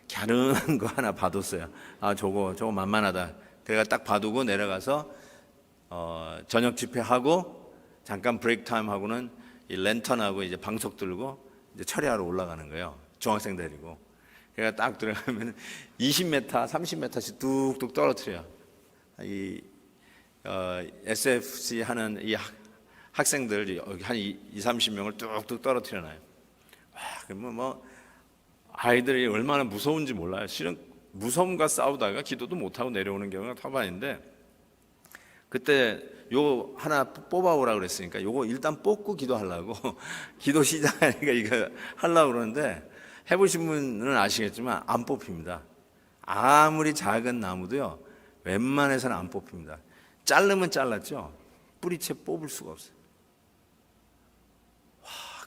갸름한 거 하나 봐뒀어요. 저거 만만하다. 그래가 딱 봐두고 내려가서 저녁 집회하고 잠깐 브레이크 타임 하고는 이 랜턴하고 이제 방석 들고 이제 철야하러 올라가는 거예요. 중학생 데리고. 그래가 딱 들어가면 20m, 30m씩 뚝뚝 떨어뜨려요. SFC 하는 이 학생들 한 20-30명을 뚝뚝 떨어뜨려놔요. 그러면 아이들이 얼마나 무서운지 몰라요. 실은 무서움과 싸우다가 기도도 못하고 내려오는 경우가 타반인데 그때 요거 하나 뽑아오라 그랬으니까 요거 일단 뽑고 기도하려고 기도 시작하니까 이거 하려고 그러는데 해보신 분은 아시겠지만 안 뽑힙니다. 아무리 작은 나무도요 웬만해서는 안 뽑힙니다. 자르면 잘랐죠 뿌리채 뽑을 수가 없어요.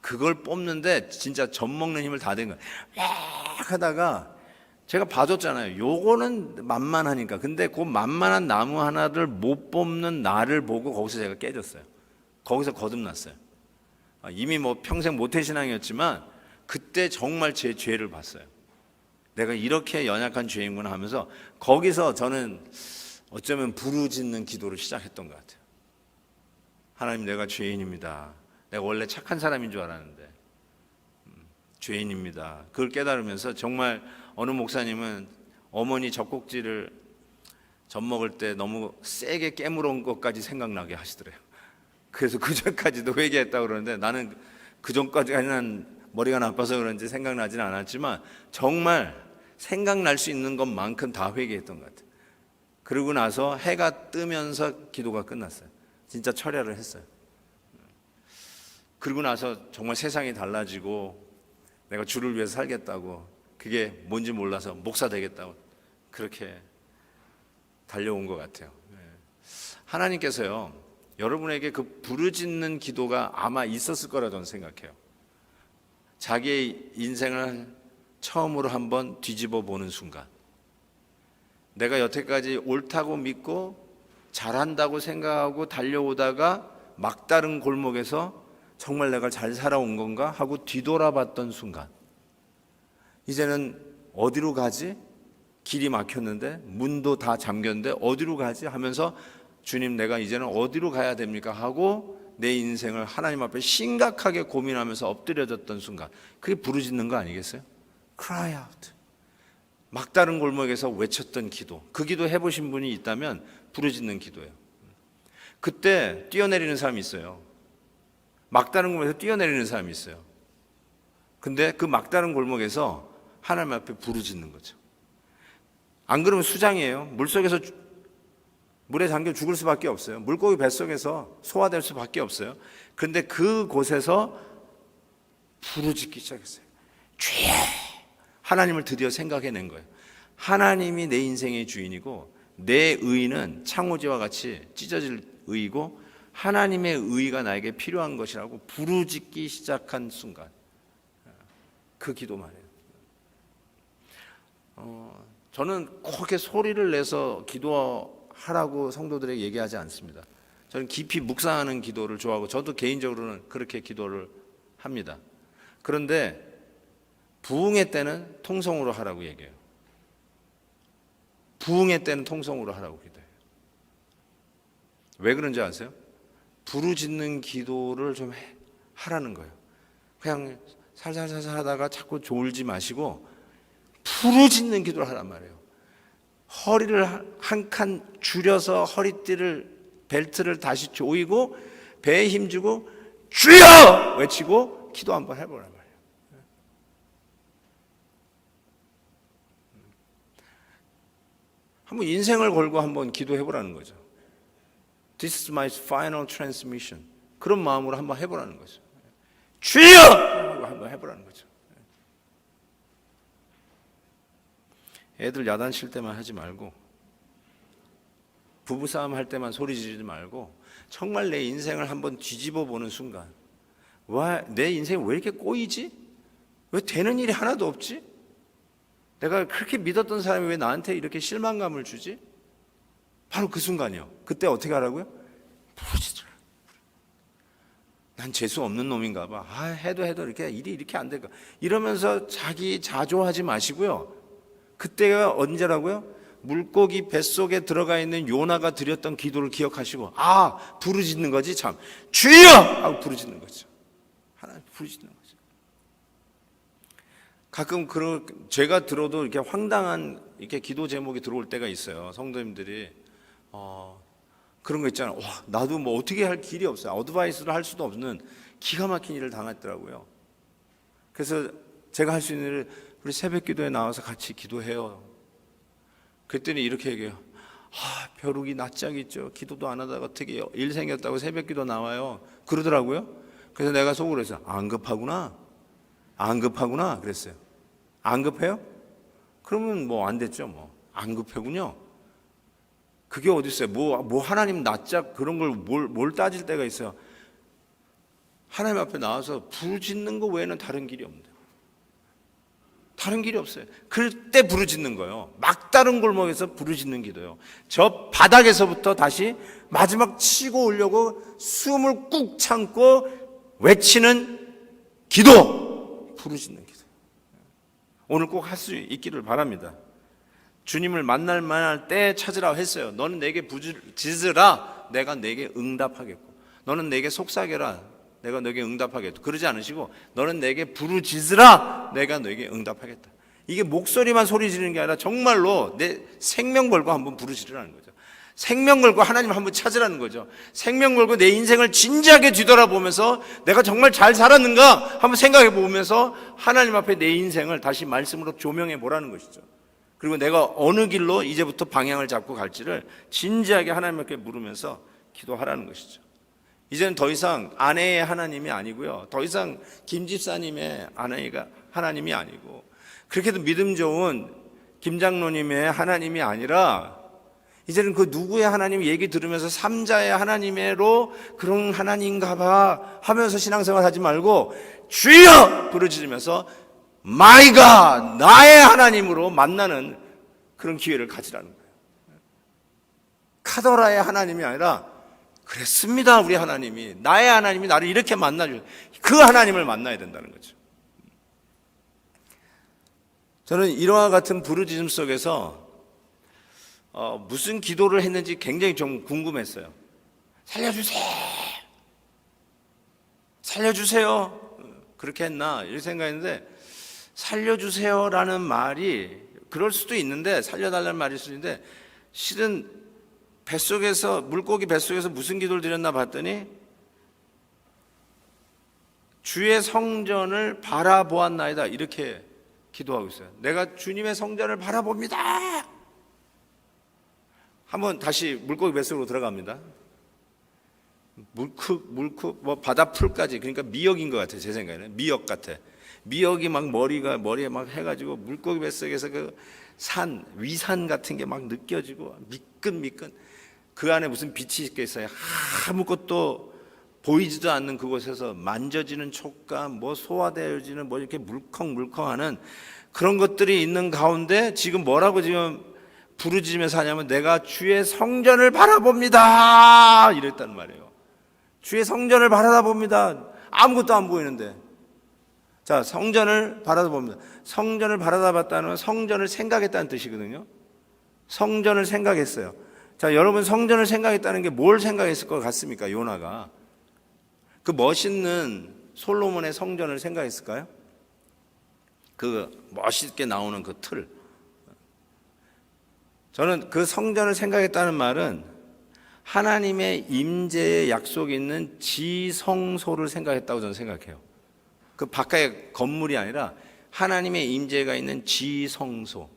그걸 뽑는데 진짜 젖먹는 힘을 다 댄 거예요. 막 하다가 제가 봐줬잖아요. 요거는 만만하니까. 근데 그 만만한 나무 하나를 못 뽑는 나를 보고 거기서 제가 깨졌어요. 거기서 거듭났어요. 이미 뭐 평생 모태신앙이었지만 그때 정말 제 죄를 봤어요. 내가 이렇게 연약한 죄인구나 하면서 거기서 저는 어쩌면 부르짖는 기도를 시작했던 것 같아요. 하나님, 내가 죄인입니다. 내가 원래 착한 사람인 줄 알았는데 죄인입니다. 그걸 깨달으면서 정말 어느 목사님은 어머니 젖꼭지를 젖 먹을 때 너무 세게 깨물은 것까지 생각나게 하시더래요. 그래서 그 전까지도 회개했다고 그러는데 나는 그 전까지는 머리가 나빠서 그런지 생각나지는 않았지만 정말 생각날 수 있는 것만큼 다 회개했던 것 같아요. 그러고 나서 해가 뜨면서 기도가 끝났어요. 진짜 철야를 했어요. 그러고 나서 정말 세상이 달라지고 내가 주를 위해서 살겠다고 그게 뭔지 몰라서 목사 되겠다고 그렇게 달려온 것 같아요. 하나님께서요 여러분에게 그 부르짖는 기도가 아마 있었을 거라 저는 생각해요. 자기의 인생을 처음으로 한번 뒤집어 보는 순간, 내가 여태까지 옳다고 믿고 잘한다고 생각하고 달려오다가 막다른 골목에서 정말 내가 잘 살아온 건가 하고 뒤돌아봤던 순간, 이제는 어디로 가지? 길이 막혔는데 문도 다 잠겼는데 어디로 가지? 하면서 주님, 내가 이제는 어디로 가야 됩니까? 하고 내 인생을 하나님 앞에 심각하게 고민하면서 엎드려졌던 순간, 그게 부르짖는 거 아니겠어요? Cry out. 막다른 골목에서 외쳤던 기도, 그 기도 해보신 분이 있다면 부르짖는 기도예요. 그때 뛰어내리는 사람이 있어요. 막다른 골목에서 뛰어내리는 사람이 있어요. 근데 그 막다른 골목에서 하나님 앞에 부르짖는 거죠. 안 그러면 수장이에요. 물속에서 물에 잠겨 죽을 수밖에 없어요. 물고기 뱃속에서 소화될 수밖에 없어요. 그런데 그곳에서 부르짖기 시작했어요. 주여! 하나님을 드디어 생각해낸 거예요. 하나님이 내 인생의 주인이고 내 의의는 창호지와 같이 찢어질 의의고 하나님의 의의가 나에게 필요한 것이라고 부르짖기 시작한 순간, 그 기도 말이에요. 저는 그렇게 소리를 내서 기도하라고 성도들에게 얘기하지 않습니다. 저는 깊이 묵상하는 기도를 좋아하고 저도 개인적으로는 그렇게 기도를 합니다. 그런데 부흥의 때는 통성으로 하라고 얘기해요. 부흥의 때는 통성으로 하라고 기도해요. 왜 그런지 아세요? 부르짖는 기도를 좀 하라는 거예요. 그냥 살살살살 하다가 자꾸 졸지 마시고 부르짖는 기도를 하란 말이에요. 허리를 한 칸 줄여서 허리띠를 벨트를 다시 조이고 배에 힘주고 주여! 외치고 기도 한번 해보란 말이에요. 한번 인생을 걸고 한번 기도해보라는 거죠. This is my final transmission. 그런 마음으로 한번 해보라는 거죠. 주여! 한번 해보라는 거죠. 애들 야단칠 때만 하지 말고, 부부싸움 할 때만 소리 지르지 말고, 정말 내 인생을 한번 뒤집어 보는 순간, 와, 내 인생이 왜 이렇게 꼬이지? 왜 되는 일이 하나도 없지? 내가 그렇게 믿었던 사람이 왜 나한테 이렇게 실망감을 주지? 바로 그 순간이요. 그때 어떻게 하라고요? 부르짖으라. 난 재수 없는 놈인가 봐. 해도 이렇게 일이 이렇게 안 될까? 이러면서 자기 자조하지 마시고요. 그때가 언제라고요? 물고기 뱃속에 들어가 있는 요나가 드렸던 기도를 기억하시고, 부르짖는 거지 참. 주여! 하고 부르짖는 거죠. 하나님 부르짖는 거죠. 가끔 제가 들어도 이렇게 황당한 이렇게 기도 제목이 들어올 때가 있어요. 성도님들이 그런 거 있잖아요. 와, 나도 뭐 어떻게 할 길이 없어요. 어드바이스를 할 수도 없는 기가 막힌 일을 당했더라고요. 그래서 제가 할 수 있는 일을, 우리 새벽 기도에 나와서 같이 기도해요. 그랬더니 이렇게 얘기해요. 벼룩이 낯짝 있죠. 기도도 안 하다가 어떻게 일 생겼다고 새벽 기도 나와요. 그러더라고요. 그래서 내가 속으로 해서 안 급하구나 그랬어요. 안 급해요? 그러면 뭐 안 됐죠. 뭐 안 급해군요. 그게 어디 있어요? 뭐 하나님 낯짝 그런 걸 뭘 따질 때가 있어요. 하나님 앞에 나와서 부르짖는 거 외에는 다른 길이 없는데, 다른 길이 없어요. 그때 부르짖는 거예요. 막다른 골목에서 부르짖는 기도요. 저 바닥에서부터 다시 마지막 치고 오려고 숨을 꾹 참고 외치는 기도, 부르짖는 기도. 오늘 꼭 할 수 있기를 바랍니다. 주님을 만날 만할 때 찾으라고 했어요. 너는 내게 부르짖으라, 내가 내게 응답하겠고, 너는 내게 속삭여라, 내가 너에게 응답하겠다. 그러지 않으시고 너는 내게 부르짖으라, 내가 너에게 응답하겠다. 이게 목소리만 소리 지르는 게 아니라 정말로 내 생명 걸고 한번 부르짖으라는 거죠. 생명 걸고 하나님 한번 찾으라는 거죠. 생명 걸고 내 인생을 진지하게 뒤돌아보면서 내가 정말 잘 살았는가 한번 생각해 보면서 하나님 앞에 내 인생을 다시 말씀으로 조명해 보라는 것이죠. 그리고 내가 어느 길로 이제부터 방향을 잡고 갈지를 진지하게 하나님께 물으면서 기도하라는 것이죠. 이제는 더 이상 아내의 하나님이 아니고요, 더 이상 김 집사님의 아내가 하나님이 아니고, 그렇게도 믿음 좋은 김 장로님의 하나님이 아니라 이제는 그 누구의 하나님 얘기 들으면서 삼자의 하나님으로 그런 하나님인가 봐 하면서 신앙생활 하지 말고 주여 부르짖으면서 My God, 나의 하나님으로 만나는 그런 기회를 가지라는 거예요. 카더라의 하나님이 아니라 그랬습니다. 우리 하나님이 나의 하나님이 나를 이렇게 만나줘. 그 하나님을 만나야 된다는 거죠. 저는 이러한 같은 부르짖음 속에서 무슨 기도를 했는지 굉장히 좀 궁금했어요. 살려주세요. 살려주세요. 그렇게 했나 이렇게 생각했는데 살려주세요라는 말이 그럴 수도 있는데 살려달라는 말일 수도 있는데 실은 뱃속에서 물고기 뱃속에서 무슨 기도를 드렸나 봤더니 주의 성전을 바라보았나이다 이렇게 기도하고 있어요. 내가 주님의 성전을 바라봅니다. 한번 다시 물고기 뱃속으로 들어갑니다. 물크 뭐 바다 풀까지 그러니까 미역인 것 같아요. 제 생각에는 미역 같아. 미역이 막 머리에 막 해가지고 물고기 뱃속에서 그 위산 같은 게 막 느껴지고 미끈미끈 그 안에 무슨 빛이 있겠어요. 아무것도 보이지도 않는 그곳에서 만져지는 촉감, 뭐 소화되어지는 뭐 이렇게 물컹물컹하는 그런 것들이 있는 가운데 지금 뭐라고 지금 부르짖으면서 하냐면 내가 주의 성전을 바라봅니다 이랬단 말이에요. 주의 성전을 바라봅니다. 아무것도 안 보이는데 자 성전을 바라봅니다. 성전을 바라봤다는 건 성전을 생각했다는 뜻이거든요. 성전을 생각했어요. 자 여러분 성전을 생각했다는 게 뭘 생각했을 것 같습니까? 요나가 그 멋있는 솔로몬의 성전을 생각했을까요? 그 멋있게 나오는 그 틀. 저는 그 성전을 생각했다는 말은 하나님의 임재의 약속이 있는 지성소를 생각했다고 저는 생각해요. 그 바깥의 건물이 아니라 하나님의 임재가 있는 지성소.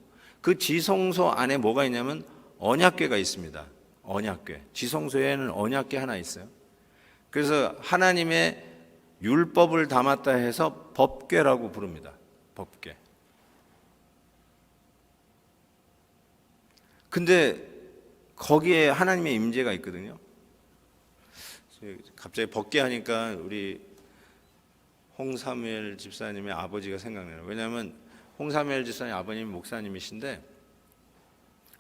그 지성소 안에 뭐가 있냐면 언약궤가 있습니다. 언약궤. 지성소에는 언약궤 하나 있어요. 그래서 하나님의 율법을 담았다 해서 법궤라고 부릅니다. 법궤. 근데 거기에 하나님의 임재가 있거든요. 갑자기 법궤 하니까 우리 홍사무엘 집사님의 아버지가 생각나요. 왜냐하면 홍사무엘 집사님 아버님이 목사님이신데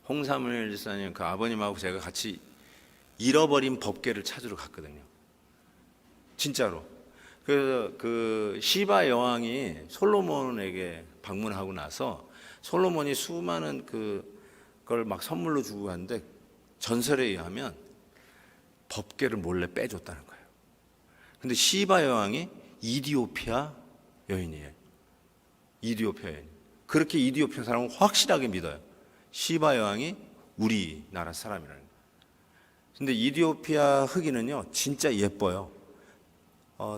홍사무엘 집사님 그 아버님하고 제가 같이 잃어버린 법궤를 찾으러 갔거든요. 진짜로. 그래서 그 시바 여왕이 솔로몬에게 방문하고 나서 솔로몬이 수많은 그걸 막 선물로 주고 갔는데 전설에 의하면 법궤를 몰래 빼줬다는 거예요. 근데 시바 여왕이 이디오피아 여인이에요. 이디오피아 여인. 그렇게 이디오피아 사람은 확실하게 믿어요. 시바 여왕이 우리나라 사람이라는 거예요. 근데 이디오피아 흑인은요 진짜 예뻐요.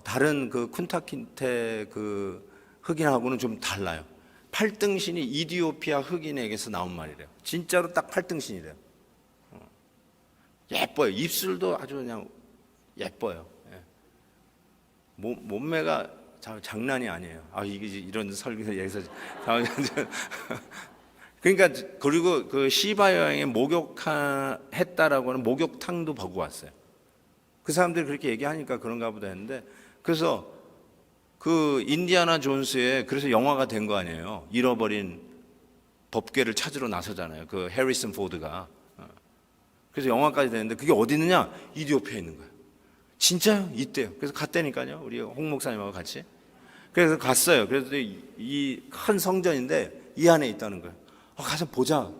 다른 그 쿤타킨테 그 흑인하고는 좀 달라요. 팔등신이 이디오피아 흑인에게서 나온 말이래요. 진짜로 딱 팔등신이래요. 예뻐요. 입술도 아주 그냥 예뻐요. 몸매가 장난이 아니에요. 이게 이런 설교에서 여기서 그러니까 그리고 그 시바 여왕에 목욕했다라고 하는 목욕탕도 보고 왔어요. 그 사람들이 그렇게 얘기하니까 그런가 보다 했는데 그래서 그 인디아나 존스에 그래서 영화가 된 거 아니에요. 잃어버린 법궤를 찾으러 나서잖아요. 그 해리슨 포드가. 그래서 영화까지 됐는데 그게 어디 있느냐? 이디오피아에 있는 거예요. 진짜요? 있대요. 그래서 갔다니까요. 우리 홍 목사님하고 같이. 그래서 갔어요. 그래서 이 큰 성전인데 이 안에 있다는 거예요. 가서 보자.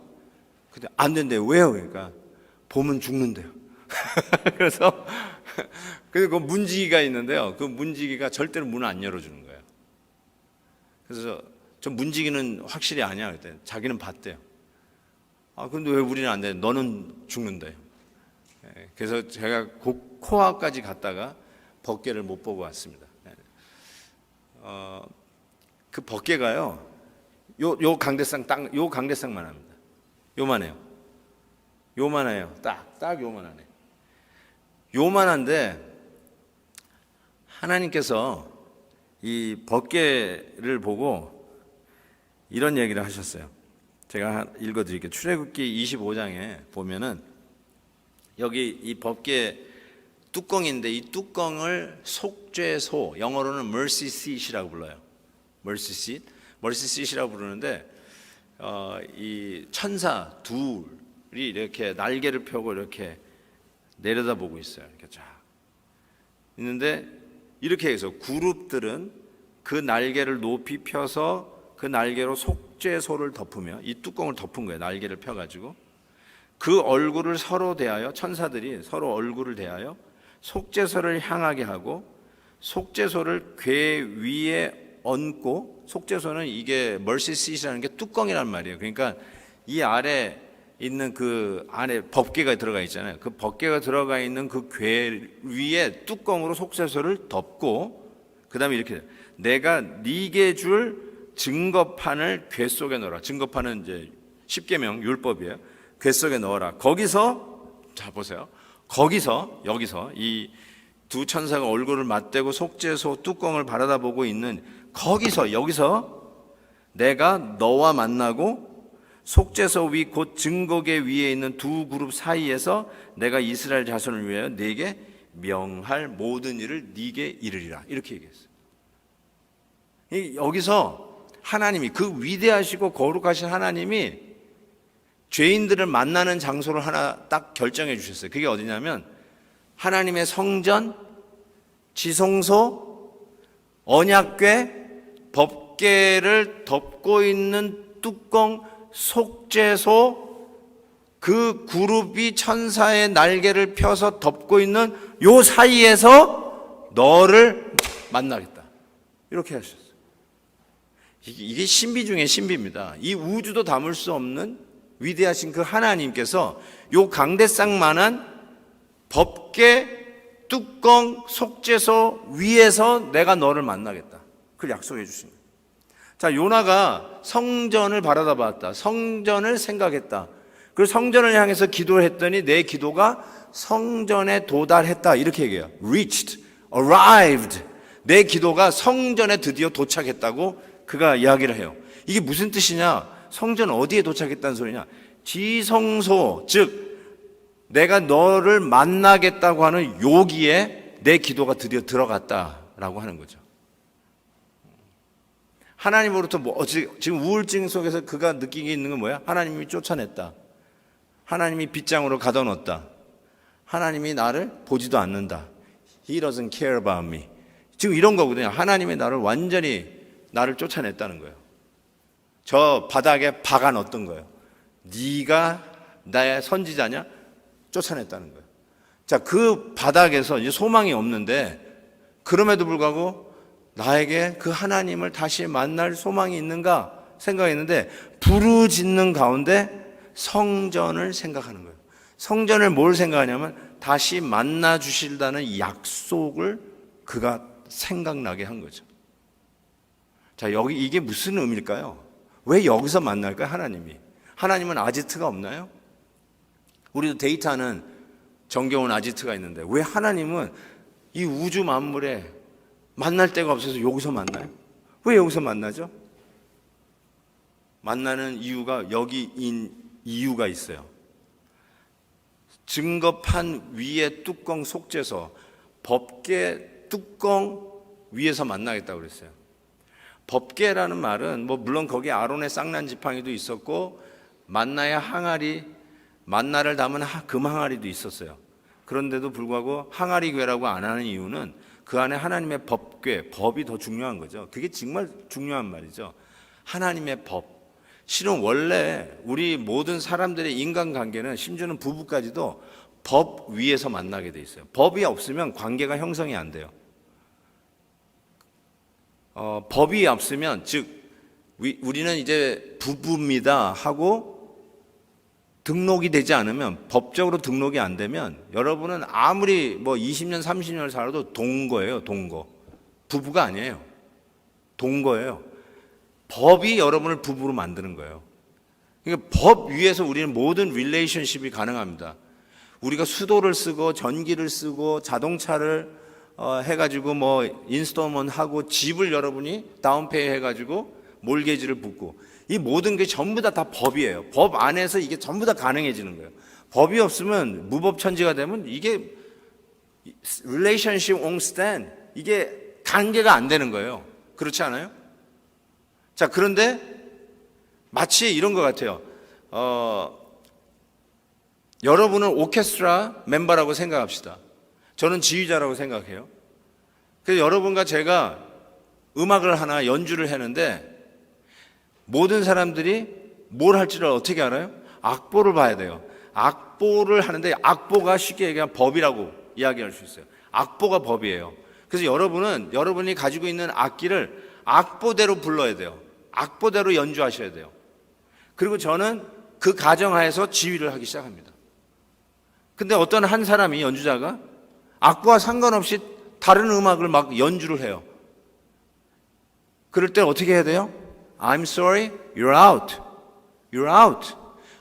근데 안 된대요. 왜요? 그러니까 보면 죽는데요. 그래서 그 문지기가 있는데요. 그 문지기가 절대로 문을 안 열어주는 거예요. 그래서 저 문지기는 확실히 아니야. 그때 자기는 봤대요. 근데 왜 우리는 안 돼? 너는 죽는데요. 그래서 제가 코앞까지 갔다가 법궤를 못 보고 왔습니다. 그 법궤가요. 요 강대상 요 강대상만 합니다. 요만해요. 요만해요. 딱 요만하네. 요만한데 하나님께서 이 법궤를 보고 이런 얘기를 하셨어요. 제가 읽어드릴게요. 출애굽기 25장에 보면은 여기 이 법궤 뚜껑인데 이 뚜껑을 속죄소, 영어로는 mercy seat이라고 불러요. mercy seat, mercy seat이라고 부르는데 이 천사 둘이 이렇게 날개를 펴고 이렇게 내려다보고 있어요. 이렇게 쫙 있는데 이렇게 해서 그룹들은 그 날개를 높이 펴서 그 날개로 속죄소를 덮으며 이 뚜껑을 덮은 거예요. 날개를 펴가지고 그 얼굴을 서로 대하여 천사들이 서로 얼굴을 대하여 속죄소를 향하게 하고 속죄소를 궤 위에 얹고 속죄소는 이게 mercy seat이라는 게 뚜껑이란 말이에요. 그러니까 이 아래 있는 그 안에 법궤가 들어가 있잖아요. 그 법궤가 들어가 있는 그 궤 위에 뚜껑으로 속죄소를 덮고 그 다음에 이렇게 내가 네게 줄 증거판을 궤 속에 넣어라. 증거판은 이제 십계명 율법이에요. 궤 속에 넣어라. 거기서 자 보세요. 거기서 여기서 이 두 천사가 얼굴을 맞대고 속죄소 뚜껑을 바라다보고 있는 거기서 여기서 내가 너와 만나고 속죄소 위 곧 증거궤 위에 있는 두 그룹 사이에서 내가 이스라엘 자손을 위하여 네게 명할 모든 일을 네게 이르리라. 이렇게 얘기했어요. 여기서 하나님이 그 위대하시고 거룩하신 하나님이 죄인들을 만나는 장소를 하나 딱 결정해 주셨어요. 그게 어디냐면 하나님의 성전, 지성소, 언약궤, 법궤를 덮고 있는 뚜껑, 속죄소, 그 그룹이 천사의 날개를 펴서 덮고 있는 요 사이에서 너를 만나겠다. 이렇게 하셨어요. 이게 신비 중에 신비입니다. 이 우주도 담을 수 없는 위대하신 그 하나님께서 요 강대상만한 법궤 뚜껑 속죄소 위에서 내가 너를 만나겠다. 그걸 약속해 주신 거예요. 자, 요나가 성전을 바라다 봤다. 성전을 생각했다. 그리고 성전을 향해서 기도를 했더니 내 기도가 성전에 도달했다. 이렇게 얘기해요. reached, arrived. 내 기도가 성전에 드디어 도착했다고 그가 이야기를 해요. 이게 무슨 뜻이냐? 성전 어디에 도착했다는 소리냐? 지성소, 즉 내가 너를 만나겠다고 하는 여기에 내 기도가 드디어 들어갔다라고 하는 거죠. 하나님으로부터 지금 우울증 속에서 그가 느끼게 있는 건 뭐야? 하나님이 쫓아냈다. 하나님이 빗장으로 가둬놓았다. 하나님이 나를 보지도 않는다. He doesn't care about me. 지금 이런 거거든요. 하나님이 나를 완전히 나를 쫓아냈다는 거예요. 저 바닥에 박아 넣었던 거예요. 네가 나의 선지자냐? 쫓아냈다는 거예요. 자, 그 바닥에서 이제 소망이 없는데 그럼에도 불구하고 나에게 그 하나님을 다시 만날 소망이 있는가 생각했는데 부르짖는 가운데 성전을 생각하는 거예요. 성전을 뭘 생각하냐면 다시 만나 주실다는 약속을 그가 생각나게 한 거죠. 자, 여기 이게 무슨 의미일까요? 왜 여기서 만날까요? 하나님은 아지트가 없나요? 우리도 데이터는 정겨운 아지트가 있는데 왜 하나님은 이 우주 만물에 만날 데가 없어서 여기서 만나요? 왜 여기서 만나죠? 만나는 이유가 여기인 이유가 있어요. 증거판 위에 뚜껑 속죄소, 법궤 뚜껑 위에서 만나겠다고 그랬어요. 법궤라는 말은 물론 거기에 아론의 쌍난 지팡이도 있었고 만나의 항아리, 만나를 담은 금 항아리도 있었어요. 그런데도 불구하고 항아리궤라고 안 하는 이유는 그 안에 하나님의 법궤, 법이 더 중요한 거죠. 그게 정말 중요한 말이죠. 하나님의 법. 실은 원래 우리 모든 사람들의 인간관계는 심지어는 부부까지도 법 위에서 만나게 돼 있어요. 법이 없으면 관계가 형성이 안 돼요. 법이 없으면 즉 우리는 이제 부부입니다 하고 등록이 되지 않으면 법적으로 등록이 안 되면 여러분은 아무리 20년 30년을 살아도 동거예요. 동거. 부부가 아니에요. 동거예요. 법이 여러분을 부부로 만드는 거예요. 그러니까 법 위에서 우리는 모든 릴레이션십이 가능합니다. 우리가 수도를 쓰고 전기를 쓰고 자동차를 해가지고 인스톨먼트 하고 집을 여러분이 다운페이 해가지고 몰개지를 붓고, 이 모든 게 전부 다 법이에요. 법 안에서 이게 전부 다 가능해지는 거예요. 법이 없으면 무법천지가 되면 이게 relationship won't stand. 이게 관계가 안 되는 거예요. 그렇지 않아요? 자, 그런데 마치 이런 것 같아요. 여러분은 오케스트라 멤버라고 생각합시다. 저는 지휘자라고 생각해요. 그래서 여러분과 제가 음악을 하나 연주를 하는데 모든 사람들이 뭘 할지를 어떻게 알아요? 악보를 봐야 돼요. 악보를 하는데 악보가 쉽게 얘기하면 법이라고 이야기할 수 있어요. 악보가 법이에요. 그래서 여러분이 가지고 있는 악기를 악보대로 불러야 돼요. 악보대로 연주하셔야 돼요. 그리고 저는 그 가정하에서 지휘를 하기 시작합니다. 근데 어떤 한 사람이 연주자가 악보와 상관없이 다른 음악을 막 연주를 해요. 그럴 때 어떻게 해야 돼요? I'm sorry, you're out. You're out.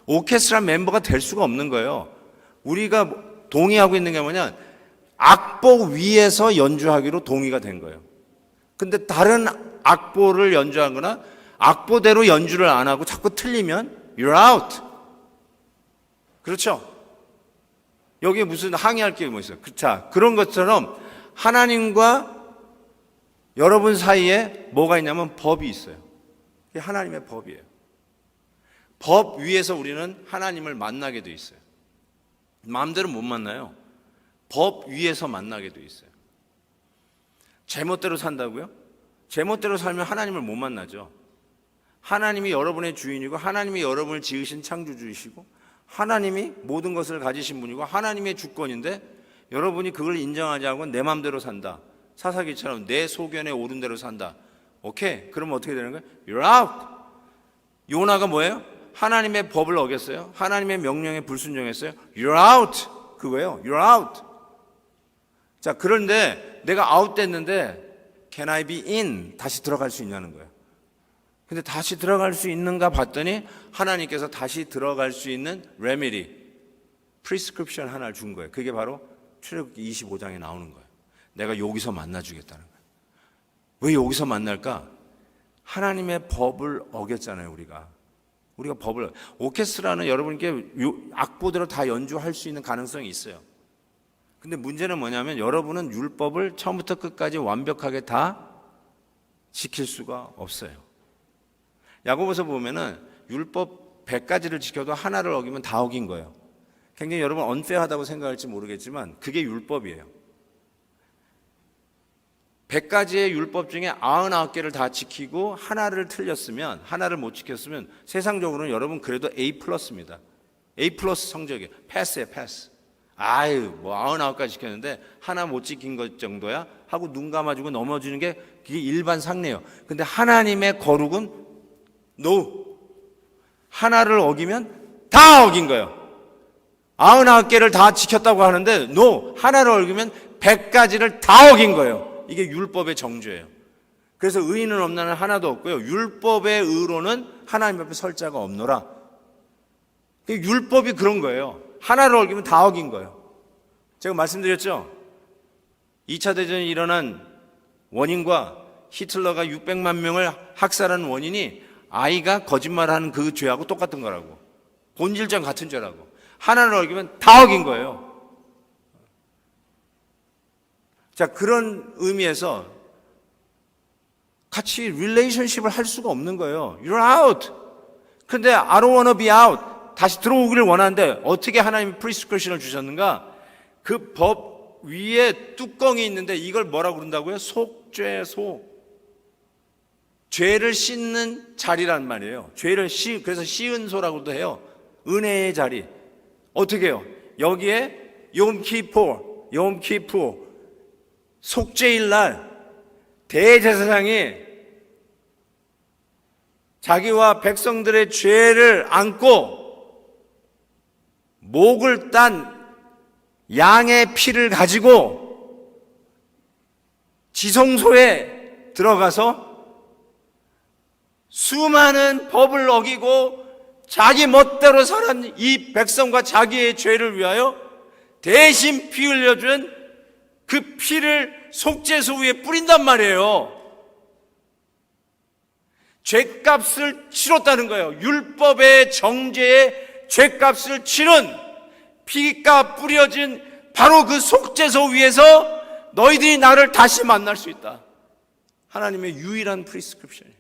오케스트라 멤버가 될 수가 없는 거예요. 우리가 동의하고 있는 게 뭐냐? 악보 위에서 연주하기로 동의가 된 거예요. 근데 다른 악보를 연주하거나 악보대로 연주를 안 하고 자꾸 틀리면 you're out. 그렇죠? 여기에 무슨 항의할 게 뭐 있어요? 자, 그런 것처럼 하나님과 여러분 사이에 뭐가 있냐면 법이 있어요. 그게 하나님의 법이에요. 법 위에서 우리는 하나님을 만나게 돼 있어요. 마음대로 못 만나요. 법 위에서 만나게 돼 있어요. 제멋대로 산다고요? 제멋대로 살면 하나님을 못 만나죠. 하나님이 여러분의 주인이고 하나님이 여러분을 지으신 창조주이시고 하나님이 모든 것을 가지신 분이고 하나님의 주권인데 여러분이 그걸 인정하지 않고 내 마음대로 산다. 사사기처럼 내 소견에 오른 대로 산다. 오케이. 그러면 어떻게 되는 거예요? You're out. 요나가 뭐예요? 하나님의 법을 어겼어요. 하나님의 명령에 불순종했어요. You're out. 그거예요. You're out. 자, 그런데 내가 out 됐는데 Can I be in? 다시 들어갈 수 있냐는 거예요. 근데 다시 들어갈 수 있는가 봤더니 하나님께서 다시 들어갈 수 있는 레미디, 프리스크립션 하나를 준 거예요. 그게 바로 출애굽기 25장에 나오는 거예요. 내가 여기서 만나주겠다는 거예요. 왜 여기서 만날까? 하나님의 법을 어겼잖아요, 우리가 법을. 오케스트라는 여러분께 악보대로 다 연주할 수 있는 가능성이 있어요. 근데 문제는 뭐냐면 여러분은 율법을 처음부터 끝까지 완벽하게 다 지킬 수가 없어요. 야고보서 보면은 율법 100가지를 지켜도 하나를 어기면 다 어긴 거예요. 굉장히 여러분 언페어하다고 생각할지 모르겠지만 그게 율법이에요. 100가지의 율법 중에 99개를 다 지키고 하나를 틀렸으면, 하나를 못 지켰으면 세상적으로는 여러분 그래도 A 플러스입니다. A 플러스 성적이에요. 패스예요, 패스. 아유, 뭐 99가지 지켰는데 하나 못 지킨 것 정도야? 하고 눈 감아주고 넘어지는 게 그게 일반 상례예요. 근데 하나님의 거룩은 no. 하나를 어기면 다 어긴 거예요. 99개를 다 지켰다고 하는데 no. 하나를 어기면 100가지를 다 어긴 거예요. 이게 율법의 정죄예요. 그래서 의인은 없나는 하나도 없고요. 율법의 의로는 하나님 앞에 설 자가 없노라. 율법이 그런 거예요. 하나를 어기면 다 어긴 거예요. 제가 말씀드렸죠? 2차 대전이 일어난 원인과 히틀러가 600만 명을 학살한 원인이 아이가 거짓말하는 그 죄하고 똑같은 거라고. 본질적 같은 죄라고. 하나를 어기면 다 어긴 거예요. 자, 그런 의미에서 같이 릴레이션십을 할 수가 없는 거예요. You're out. 근데 I don't want to be out. 다시 들어오기를 원하는데 어떻게 하나님이 프리스크립션을 주셨는가? 그 법 위에 뚜껑이 있는데 이걸 뭐라고 그런다고요? 속죄소. 죄를 씻는 자리란 말이에요. 그래서 시은소라고도 해요. 은혜의 자리. 어떻게 해요? 여기에 욤키포, 속죄일 날 대제사장이 자기와 백성들의 죄를 안고 목을 딴 양의 피를 가지고 지성소에 들어가서 수많은 법을 어기고 자기 멋대로 살은 이 백성과 자기의 죄를 위하여 대신 피 흘려준 그 피를 속죄소 위에 뿌린단 말이에요. 죄값을 치렀다는 거예요. 율법의 정죄의 죄값을 치른 피가 뿌려진 바로 그 속죄소 위에서 너희들이 나를 다시 만날 수 있다. 하나님의 유일한 프리스크립션이에요.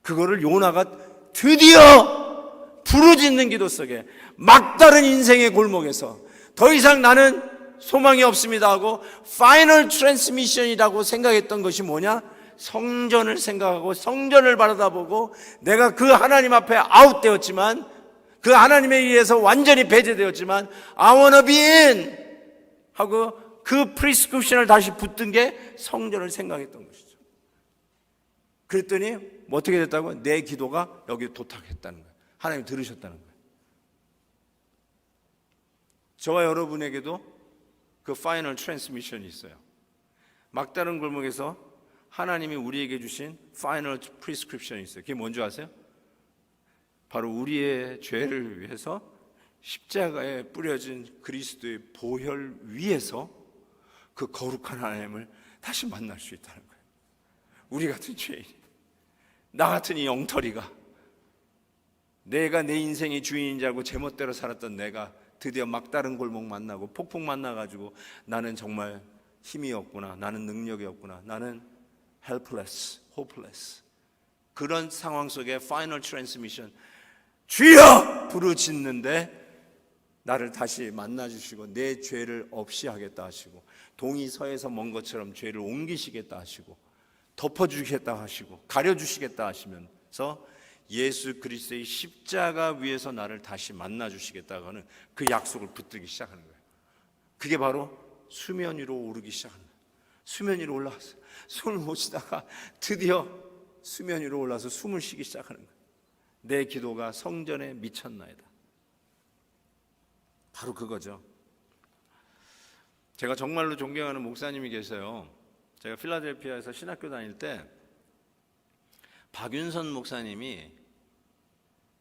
그거를 요나가 드디어 부르짖는 기도 속에 막다른 인생의 골목에서 더 이상 나는 소망이 없습니다 하고 파이널 트랜스미션이라고 생각했던 것이 뭐냐? 성전을 생각하고 성전을 바라다보고 내가 그 하나님 앞에 아웃되었지만, 그 하나님에 의해서 완전히 배제되었지만 I wanna be in 하고 그 프리스크립션을 다시 붙든 게 성전을 생각했던 것이죠. 그랬더니 뭐 어떻게 됐다고? 내 기도가 여기 도착했다는 거예요. 하나님 들으셨다는 거예요. 저와 여러분에게도 그 파이널 트랜스미션이 있어요. 막다른 골목에서 하나님이 우리에게 주신 파이널 프리스크립션이 있어요. 그게 뭔지 아세요? 바로 우리의 죄를 위해서 십자가에 뿌려진 그리스도의 보혈 위에서 그 거룩한 하나님을 다시 만날 수 있다는 거예요. 우리 같은 죄인, 나 같은 이 엉터리가, 내가 내 인생의 주인인 줄 알고 제멋대로 살았던 내가 드디어 막다른 골목 만나고 폭풍 만나가지고 나는 정말 힘이 없구나, 나는 능력이 없구나, 나는 helpless, hopeless, 그런 상황 속에 파이널 트랜스미션, 주여 부르짖는데 나를 다시 만나주시고 내 죄를 없이 하겠다 하시고 동이 서에서 먼 것처럼 죄를 옮기시겠다 하시고 덮어주시겠다 하시고 가려주시겠다 하시면서 예수 그리스도의 십자가 위에서 나를 다시 만나주시겠다고 하는 그 약속을 붙들기 시작하는 거예요. 그게 바로 수면 위로 오르기 시작하는 거예요. 수면 위로 올라왔어요. 숨을 못 쉬다가 드디어 수면 위로 올라서 숨을 쉬기 시작하는 거예요. 내 기도가 성전에 미쳤나이다. 바로 그거죠. 제가 정말로 존경하는 목사님이 계세요. 제가 필라델피아에서 신학교 다닐 때 박윤선 목사님이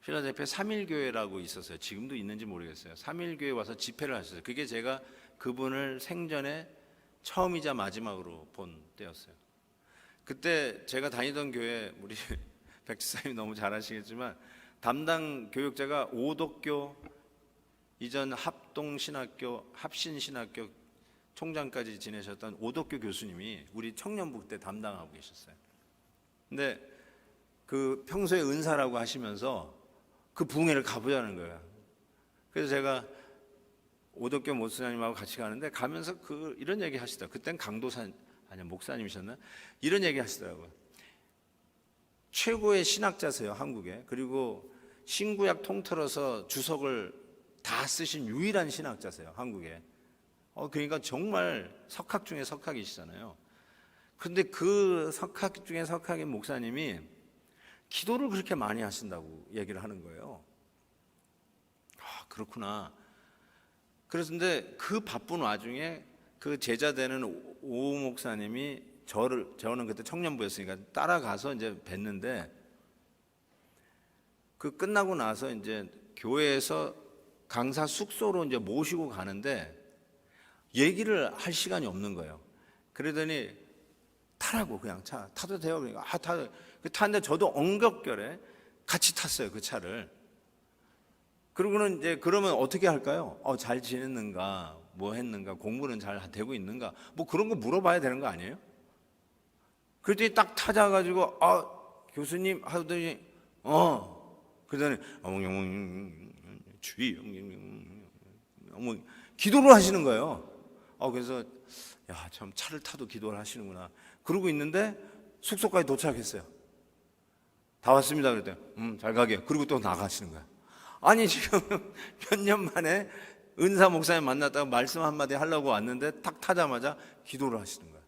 필라델피아 3일교회라고 있었어요. 지금도 있는지 모르겠어요. 3일교회 와서 집회를 하셨어요. 그게 제가 그분을 생전에 처음이자 마지막으로 본 때였어요. 그때 제가 다니던 교회, 우리 백지사님이 너무 잘 아시겠지만 담당 교육자가 오덕교 이전 합동신학교, 합신신학교 총장까지 지내셨던 오덕교 교수님이 우리 청년부 때 담당하고 계셨어요. 근데 그 평소에 은사라고 하시면서 그 부흥회를 가보자는 거예요. 그래서 제가 오덕교 목사님하고 같이 가는데 가면서 이런 얘기 하시더라고요. 그땐 강도사 아니야 목사님이셨나? 이런 얘기 하시더라고요. 최고의 신학자세요, 한국에. 그리고 신구약 통틀어서 주석을 다 쓰신 유일한 신학자세요, 한국에. 그러니까 정말 석학 중에 석학이시잖아요. 근데 그 석학 중에 석학인 목사님이 기도를 그렇게 많이 하신다고 얘기를 하는 거예요. 그렇구나. 그런데 그 바쁜 와중에 그 제자 되는 오 목사님이 저는 그때 청년부였으니까 따라가서 이제 뵀는데 그 끝나고 나서 이제 교회에서 강사 숙소로 이제 모시고 가는데 얘기를 할 시간이 없는 거예요. 그러더니 타라고 그냥 차 타도 돼요. 그러니까 타도. 탔는데 저도 엉겹결에 같이 탔어요, 그 차를. 그러고는 이제 그러면 어떻게 할까요? 잘 지냈는가, 뭐 했는가, 공부는 잘 되고 있는가, 뭐 그런 거 물어봐야 되는 거 아니에요? 그랬더니 딱 타자가지고 교수님 하더니 그러더니 주의 기도를 하시는 거예요. 그래서 야, 참 차를 타도 기도를 하시는구나. 그러고 있는데 숙소까지 도착했어요. 다 왔습니다. 그랬더니 잘 가게. 그리고 또 나가시는 거야. 아니 지금 몇 년 만에 은사 목사님 만났다가 말씀 한마디 하려고 왔는데 딱 타자마자 기도를 하시는 거야.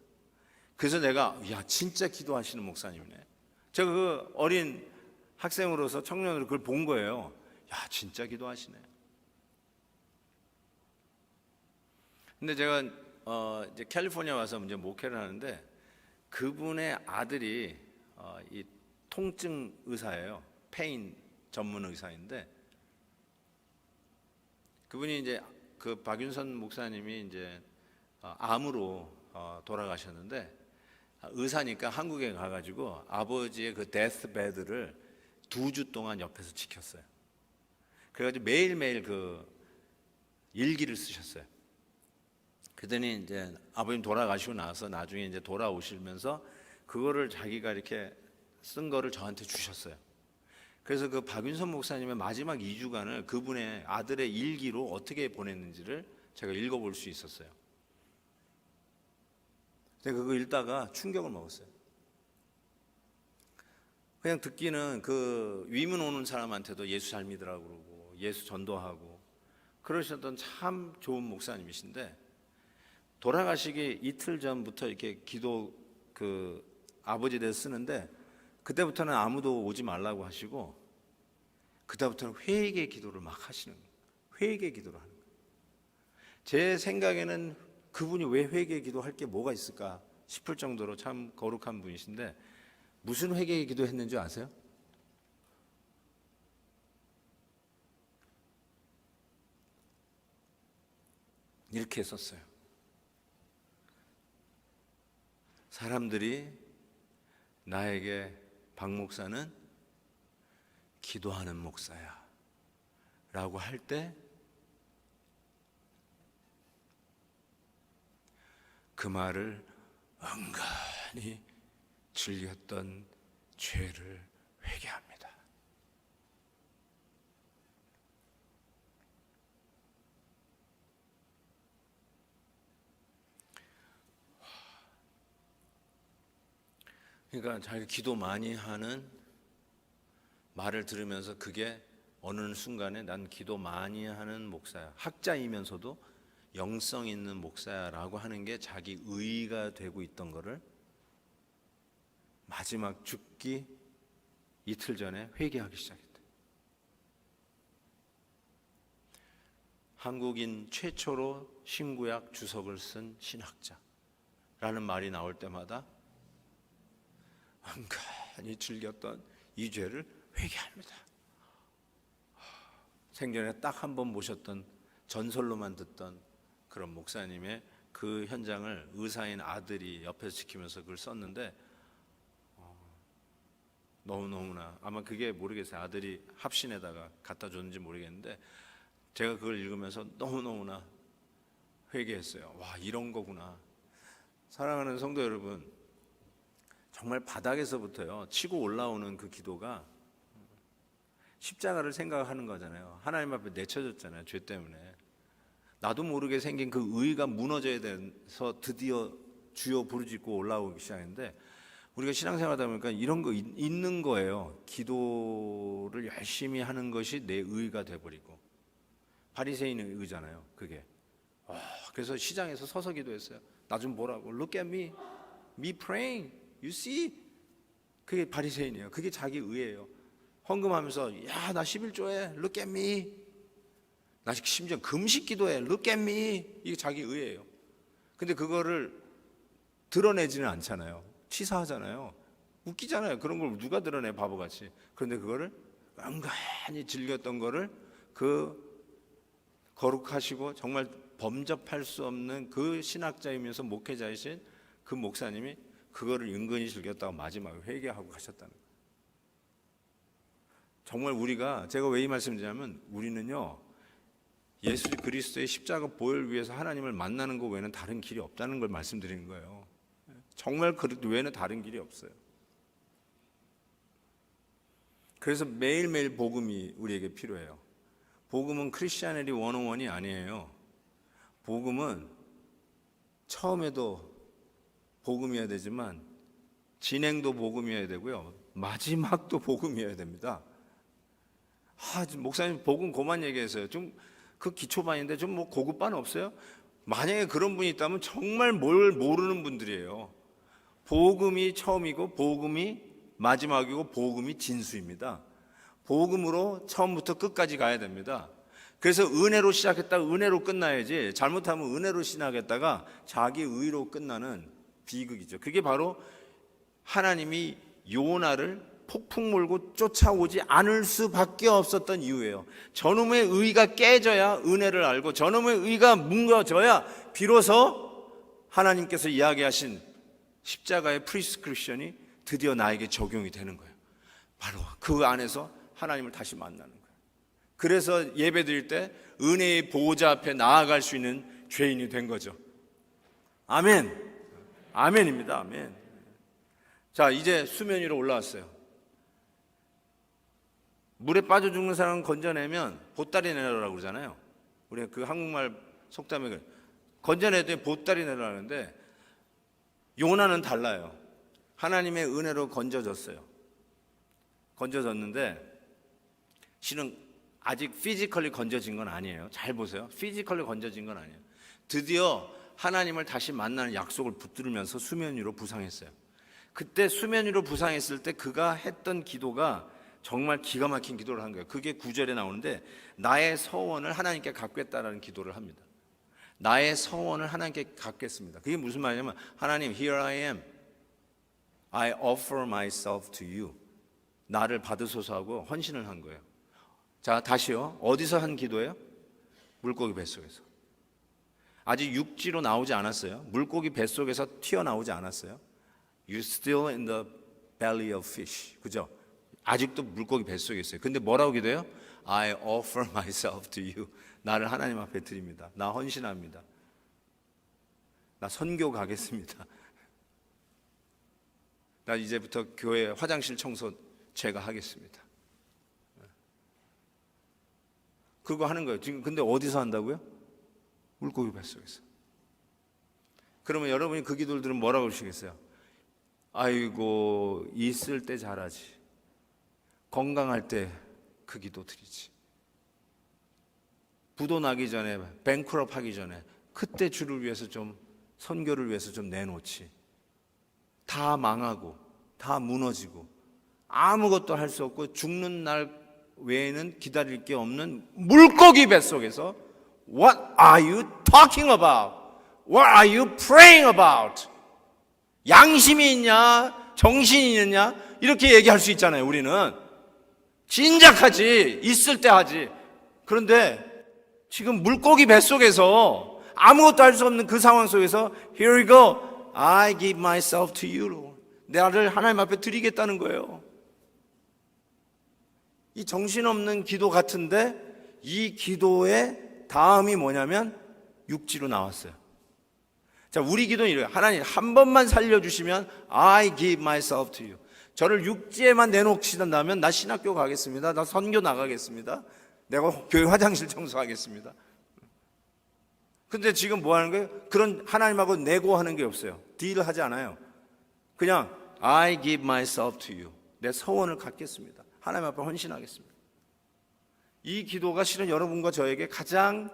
그래서 내가 야 진짜 기도하시는 목사님이네. 제가 그 어린 학생으로서 청년으로 그걸 본 거예요. 야 진짜 기도하시네. 근데 제가 이제 캘리포니아 와서 이제 목회를 하는데 그분의 아들이 이 통증 의사예요. 페인 전문 의사인데 그분이 이제 그 박윤선 목사님이 이제 암으로 돌아가셨는데 의사니까 한국에 가가지고 아버지의 그 데스베드를 2주 동안 옆에서 지켰어요. 그래가지고 매일매일 그 일기를 쓰셨어요. 그러더니 이제 아버님 돌아가시고 나서 나중에 이제 돌아오시면서 그거를 자기가 이렇게 쓴 거를 저한테 주셨어요. 그래서 그 박윤선 목사님의 마지막 2주간을 그분의 아들의 일기로 어떻게 보냈는지를 제가 읽어볼 수 있었어요. 제가 그거 읽다가 충격을 먹었어요. 그냥 듣기는 그 위문 오는 사람한테도 예수 잘 믿으라고 그러고 예수 전도하고 그러셨던 참 좋은 목사님이신데, 돌아가시기 이틀 전부터 이렇게 기도 그 아버지 대해서 쓰는데 그때부터는 아무도 오지 말라고 하시고 그때부터는 회개 기도를 막 하시는 거예요. 회개 기도를 하는 거예요. 제 생각에는 그분이 왜 회개 기도할 게 뭐가 있을까 싶을 정도로 참 거룩한 분이신데, 무슨 회개 기도 했는지 아세요? 이렇게 했었어요. 사람들이 나에게 박 목사는 기도하는 목사야 라고 할 때 그 말을 은근히 즐겼던 죄를 회개합니다. 그러니까 자기가 기도 많이 하는 말을 들으면서 그게 어느 순간에 난 기도 많이 하는 목사야, 학자이면서도 영성 있는 목사야라고 하는 게 자기 의의가 되고 있던 거를 마지막 죽기 이틀 전에 회개하기 시작했대. 한국인 최초로 신구약 주석을 쓴 신학자라는 말이 나올 때마다 은근히 즐겼던 이 죄를 회개합니다. 생전에 딱 한 번 모셨던, 전설로만 듣던 그런 목사님의 그 현장을 의사인 아들이 옆에서 지키면서 그걸 썼는데 너무너무나, 아마 그게 모르겠어요. 아들이 합신에다가 갖다 줬는지 모르겠는데 제가 그걸 읽으면서 너무너무나 회개했어요. 와, 이런 거구나. 사랑하는 성도 여러분, 정말 바닥에서부터요 치고 올라오는 그 기도가 십자가를 생각하는 거잖아요. 하나님 앞에 내쳐졌잖아요, 죄 때문에. 나도 모르게 생긴 그 의의가 무너져야 돼서 드디어 주여 부르짖고 올라오기 시작했는데, 우리가 신앙생활하다 보니까 이런 거 있는 거예요. 기도를 열심히 하는 것이 내 의의가 돼버리고. 바리새인의 의잖아요, 그게. 그래서 시장에서 서서 기도했어요. 나 좀 보라고. Look at me, me praying. You see? 그게 바리새인이에요. 그게 자기 의예요. 헌금하면서 야, 나 11조에 Look at me. 나 심지어 금식 기도해 Look at me. 이게 자기 의예요. 근데 그거를 드러내지는 않잖아요. 치사하잖아요. 웃기잖아요. 그런 걸 누가 드러내, 바보같이. 그런데 그거를 은근히 즐겼던 거를 그 거룩하시고 정말 범접할 수 없는 그 신학자이면서 목회자이신 그 목사님이 그거를 은근히 즐겼다고 마지막에 회개하고 가셨다는 거예요. 정말 우리가, 제가 왜 이 말씀드리냐면, 우리는요 예수 그리스도의 십자가 보혈 위해서 하나님을 만나는 것 외에는 다른 길이 없다는 걸 말씀드리는 거예요. 정말 그 외에는 다른 길이 없어요. 그래서 매일매일 복음이 우리에게 필요해요. 복음은 크리스티애니티 101이 아니에요. 복음은 처음에도 복음이어야 되지만 진행도 복음이어야 되고요, 마지막도 복음이어야 됩니다. 목사님 복음 그만 얘기했어요. 좀 그 기초반인데 좀 뭐 고급반 없어요? 만약에 그런 분이 있다면 정말 뭘 모르는 분들이에요. 복음이 처음이고 복음이 마지막이고 복음이 진수입니다. 복음으로 처음부터 끝까지 가야 됩니다. 그래서 은혜로 시작했다가 은혜로 끝나야지, 잘못하면 은혜로 시작했다가 자기 의로 끝나는 비극이죠. 그게 바로 하나님이 요나를 폭풍 몰고 쫓아오지 않을 수밖에 없었던 이유예요. 저놈의 의가 깨져야 은혜를 알고, 저놈의 의가 무너져야 비로소 하나님께서 이야기하신 십자가의 프리스크립션이 드디어 나에게 적용이 되는 거예요. 바로 그 안에서 하나님을 다시 만나는 거예요. 그래서 예배 드릴 때 은혜의 보호자 앞에 나아갈 수 있는 죄인이 된 거죠. 아멘. 아멘입니다. 아멘. 자, 이제 수면 위로 올라왔어요. 물에 빠져 죽는 사람을 건져내면 보따리 내라라고 그러잖아요. 우리가 그 한국말 속담에 건져내도 보따리 내라는데 요나는 달라요. 하나님의 은혜로 건져졌어요. 건져졌는데 실은 아직 피지컬리 건져진 건 아니에요. 잘 보세요. 피지컬리 건져진 건 아니에요. 드디어 하나님을 다시 만나는 약속을 붙들면서 수면 위로 부상했어요. 그때 수면 위로 부상했을 때 그가 했던 기도가 정말 기가 막힌 기도를 한 거예요. 그게 9절에 나오는데 나의 서원을 하나님께 갚겠다라는 기도를 합니다. 나의 서원을 하나님께 갚겠습니다. 그게 무슨 말이냐면 하나님, here I am. I offer myself to you. 나를 받으소서 하고 헌신을 한 거예요. 자, 다시요. 어디서 한 기도예요? 물고기 뱃속에서. 아직 육지로 나오지 않았어요. 물고기 뱃속에서 튀어나오지 않았어요. You're still in the belly of fish. 그죠? 아직도 물고기 뱃속에 있어요. 근데 뭐라고 기도해요? I offer myself to you. 나를 하나님 앞에 드립니다. 나 헌신합니다. 나 선교 가겠습니다. 나 이제부터 교회 화장실 청소 제가 하겠습니다. 그거 하는 거예요. 지금 근데 어디서 한다고요? 물고기 뱃속에서. 그러면 여러분이 그 기도를 들으면 뭐라고 그러시겠어요? 아이고, 있을 때 잘하지. 건강할 때 그 기도 드리지. 부도 나기 전에, 뱅크럽 하기 전에 그때 주를 위해서 좀, 선교를 위해서 좀 내놓지. 다 망하고 다 무너지고 아무것도 할 수 없고 죽는 날 외에는 기다릴 게 없는 물고기 뱃속에서 What are you talking about? What are you praying about? 양심이 있냐? 정신이 있느냐? 이렇게 얘기할 수 있잖아요. 우리는 진작하지, 있을 때 하지. 그런데 지금 물고기 뱃속에서 아무것도 할 수 없는 그 상황 속에서 Here we go. I give myself to you, Lord. 나를 하나님 앞에 드리겠다는 거예요. 이 정신없는 기도 같은데 이 기도의 다음이 뭐냐면 육지로 나왔어요. 자, 우리 기도는 이래요. 하나님 한 번만 살려주시면 I give myself to you. 저를 육지에만 내놓으시다면 나 신학교 가겠습니다. 나 선교 나가겠습니다. 내가 교회 화장실 청소하겠습니다. 근데 지금 뭐 하는 거예요? 그런 하나님하고 내고하는 게 없어요. 딜을 하지 않아요. 그냥 I give myself to you. 내 서원을 갖겠습니다. 하나님 앞에 헌신하겠습니다. 이 기도가 실은 여러분과 저에게 가장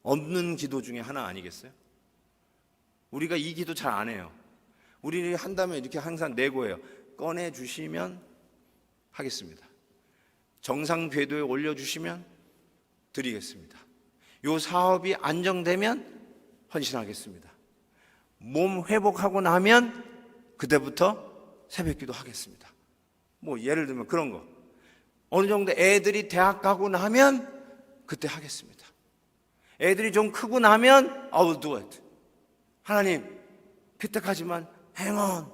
없는 기도 중에 하나 아니겠어요? 우리가 이 기도 잘 안 해요. 우리는 한다면 이렇게 항상 내고해요. 꺼내주시면 하겠습니다. 정상 궤도에 올려주시면 드리겠습니다. 요 사업이 안정되면 헌신하겠습니다. 몸 회복하고 나면 그때부터 새벽기도 하겠습니다. 뭐 예를 들면 그런 거. 어느 정도 애들이 대학 가고 나면 그때 하겠습니다. 애들이 좀 크고 나면 I will do it. 하나님 그때까지만 hang on.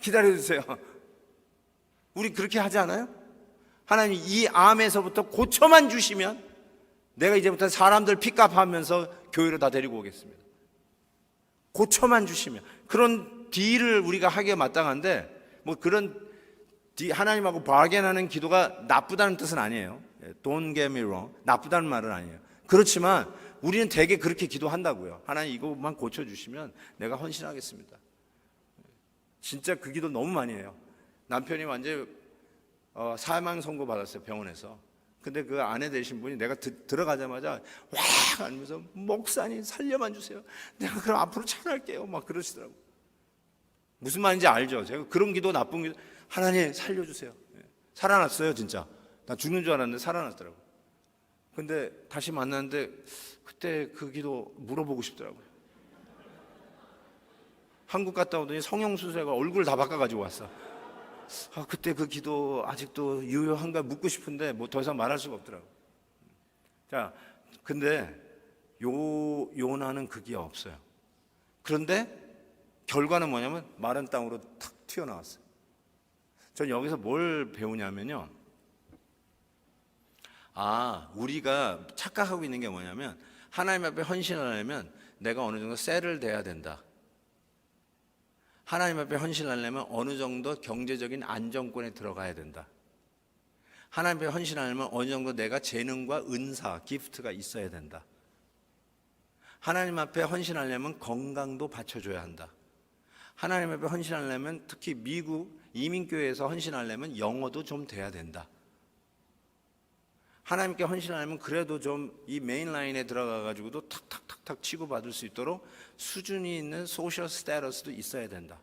기다려주세요. 우리 그렇게 하지 않아요? 하나님 이 암에서부터 고쳐만 주시면 내가 이제부터 사람들 픽업하면서 교회로 다 데리고 오겠습니다. 고쳐만 주시면. 그런 딜을 우리가 하기가 마땅한데 뭐 그런 하나님하고 바겐하는 기도가 나쁘다는 뜻은 아니에요. Don't get me wrong. 나쁘다는 말은 아니에요. 그렇지만 우리는 되게 그렇게 기도한다고요. 하나님 이것만 고쳐주시면 내가 헌신하겠습니다. 진짜 그 기도 너무 많이 해요. 남편이 완전히 사망 선고 받았어요. 병원에서. 근데 그 아내 되신 분이 내가 들어가자마자 와 하면서 목사님 살려만 주세요. 내가 그럼 앞으로 찬할게요. 막 그러시더라고. 무슨 말인지 알죠? 제가 그런 기도 나쁜 기도 하나님 살려주세요. 살아났어요 진짜. 나 죽는 줄 알았는데 살아났더라고. 근데 다시 만났는데 그때 그 기도 물어보고 싶더라고요. 한국 갔다 오더니 성형수술가 얼굴 다 바꿔가지고 왔어. 그때 그 기도 아직도 유효한가 묻고 싶은데 뭐 더 이상 말할 수가 없더라고. 자, 근데 요나는 그게 없어요. 그런데 결과는 뭐냐면 마른 땅으로 탁 튀어나왔어요. 전 여기서 뭘 배우냐면요, 우리가 착각하고 있는 게 뭐냐면 하나님 앞에 헌신하려면 내가 어느 정도 셀을 돼야 된다. 하나님 앞에 헌신하려면 어느 정도 경제적인 안정권에 들어가야 된다. 하나님 앞에 헌신하려면 어느 정도 내가 재능과 은사, 기프트가 있어야 된다. 하나님 앞에 헌신하려면 건강도 받쳐줘야 한다. 하나님 앞에 헌신하려면 특히 미국 이민교회에서 헌신하려면 영어도 좀 돼야 된다. 하나님께 헌신하려면 그래도 좀 이 메인라인에 들어가 가지고도 탁탁탁탁 치고받을 수 있도록 수준이 있는 소셜 스테이터스도 있어야 된다.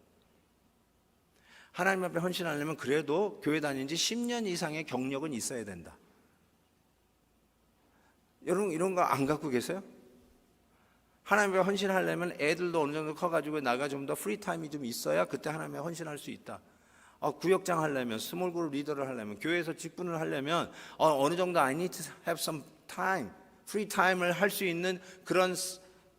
하나님 앞에 헌신하려면 그래도 교회 다닌 지 10년 이상의 경력은 있어야 된다. 여러분 이런 거 안 갖고 계세요? 하나님 앞에 헌신하려면 애들도 어느 정도 커가지고 나가 좀 더 프리타임이 좀 있어야 그때 하나님에 헌신할 수 있다. 구역장 하려면, 스몰그룹 리더를 하려면, 교회에서 직분을 하려면 어느 정도 I need to have some time, free time을 할 수 있는 그런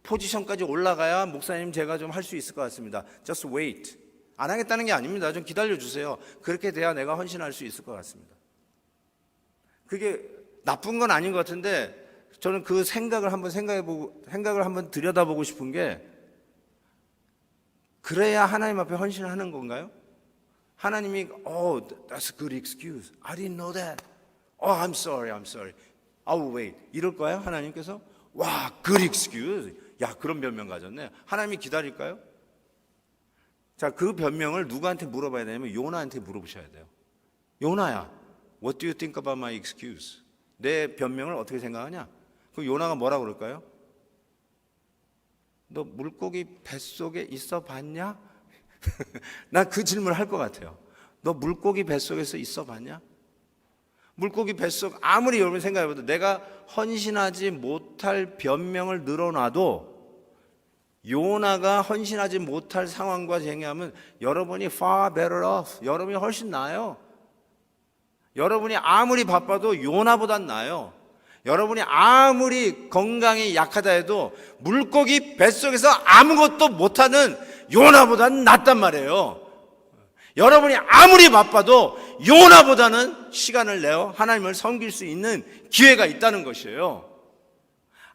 포지션까지 올라가야 목사님 제가 좀 할 수 있을 것 같습니다. Just wait. 안 하겠다는 게 아닙니다. 좀 기다려주세요. 그렇게 돼야 내가 헌신할 수 있을 것 같습니다. 그게 나쁜 건 아닌 것 같은데 저는 그 생각을 한번 들여다보고 싶은 게, 그래야 하나님 앞에 헌신하는 건가요? 하나님이 that's a good excuse. I didn't know that. I'm sorry. I will wait. 이럴까요? 하나님께서 good excuse. 야, 그런 변명 가졌네. 하나님이 기다릴까요? 자, 그 변명을 누구한테 물어봐야 되냐면 요나한테 물어보셔야 돼요. 요나야, what do you think about my excuse? 내 변명을 어떻게 생각하냐? 그 요나가 뭐라고 그럴까요? 너 물고기 뱃속에 있어 봤냐? 난 그 질문을 할 것 같아요. 너 물고기 뱃속에서 있어 봤냐? 물고기 뱃속, 아무리 여러분 생각해봐도 내가 헌신하지 못할 변명을 늘어놔도 요나가 헌신하지 못할 상황과 쟁의하면 여러분이 far better off, 여러분이 훨씬 나아요. 여러분이 아무리 바빠도 요나보단 나아요. 여러분이 아무리 건강이 약하다 해도 물고기 뱃속에서 아무것도 못하는 요나보다는 낫단 말이에요. 여러분이 아무리 바빠도 요나보다는 시간을 내어 하나님을 섬길 수 있는 기회가 있다는 것이에요.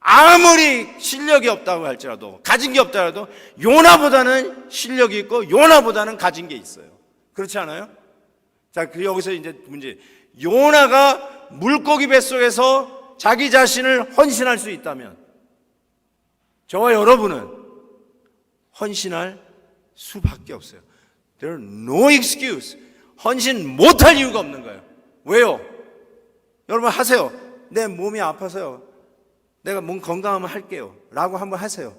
아무리 실력이 없다고 할지라도, 가진 게 없다 해도 요나보다는 실력이 있고 요나보다는 가진 게 있어요. 그렇지 않아요? 자, 여기서 이제 문제, 요나가 물고기 뱃속에서 자기 자신을 헌신할 수 있다면 저와 여러분은 헌신할 수밖에 없어요. There are no excuse. 헌신 못할 이유가 없는 거예요. 왜요? 여러분 하세요. 내 몸이 아파서요. 내가 몸 건강하면 할게요. 라고 한번 하세요.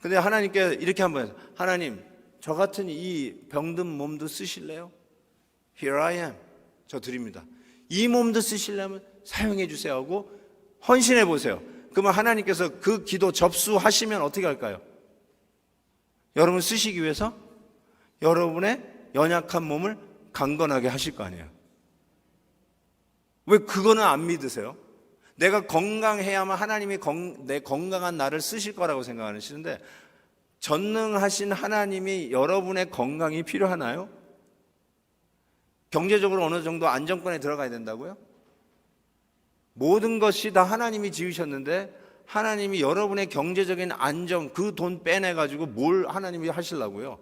근데 하나님께 이렇게 한번 해요. 하나님, 저 같은 이 병든 몸도 쓰실래요? Here I am. 저 드립니다. 이 몸도 쓰시려면 사용해 주세요 하고 헌신해 보세요. 그러면 하나님께서 그 기도 접수하시면 어떻게 할까요? 여러분 쓰시기 위해서 여러분의 연약한 몸을 강건하게 하실 거 아니에요. 왜 그거는 안 믿으세요? 내가 건강해야만 하나님이 내 건강한 나를 쓰실 거라고 생각하시는데, 전능하신 하나님이 여러분의 건강이 필요하나요? 경제적으로 어느 정도 안정권에 들어가야 된다고요? 모든 것이 다 하나님이 지으셨는데 하나님이 여러분의 경제적인 안정, 그 돈 빼내가지고 뭘 하나님이 하시려고요?